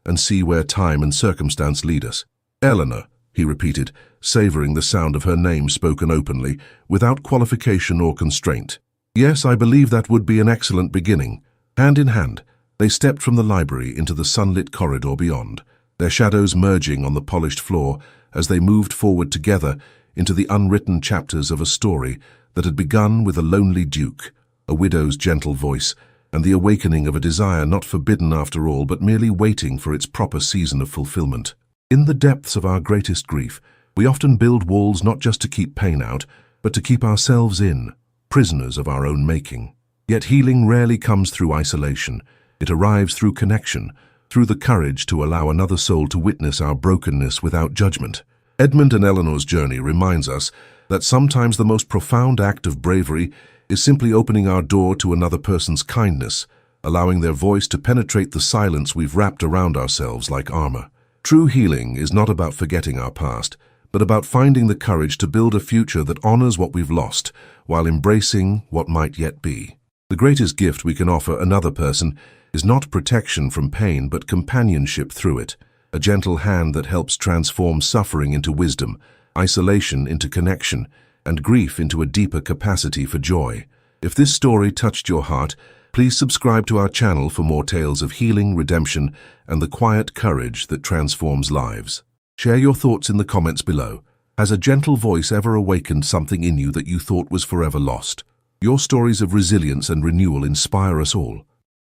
and see where time and circumstance lead us." "Eleanor," he repeated, savoring the sound of her name spoken openly, without qualification or constraint. "Yes, I believe that would be an excellent beginning." Hand in hand, they stepped from the library into the sunlit corridor beyond, their shadows merging on the polished floor as they moved forward together into the unwritten chapters of a story that had begun with a lonely duke, a widow's gentle voice, and the awakening of a desire not forbidden after all, but merely waiting for its proper season of fulfillment. In the depths of our greatest grief, we often build walls not just to keep pain out, but to keep ourselves in, prisoners of our own making. Yet healing rarely comes through isolation. It arrives through connection, through the courage to allow another soul to witness our brokenness without judgment. Edmund and Eleanor's journey reminds us that sometimes the most profound act of bravery is simply opening our door to another person's kindness, allowing their voice to penetrate the silence we've wrapped around ourselves like armor. True healing is not about forgetting our past, but about finding the courage to build a future that honors what we've lost while embracing what might yet be. The greatest gift we can offer another person is not protection from pain, but companionship through it, a gentle hand that helps transform suffering into wisdom, isolation into connection, and grief into a deeper capacity for joy. If this story touched your heart, please subscribe to our channel for more tales of healing, redemption, and the quiet courage that transforms lives. Share your thoughts in the comments below. Has a gentle voice ever awakened something in you that you thought was forever lost? Your stories of resilience and renewal inspire us all.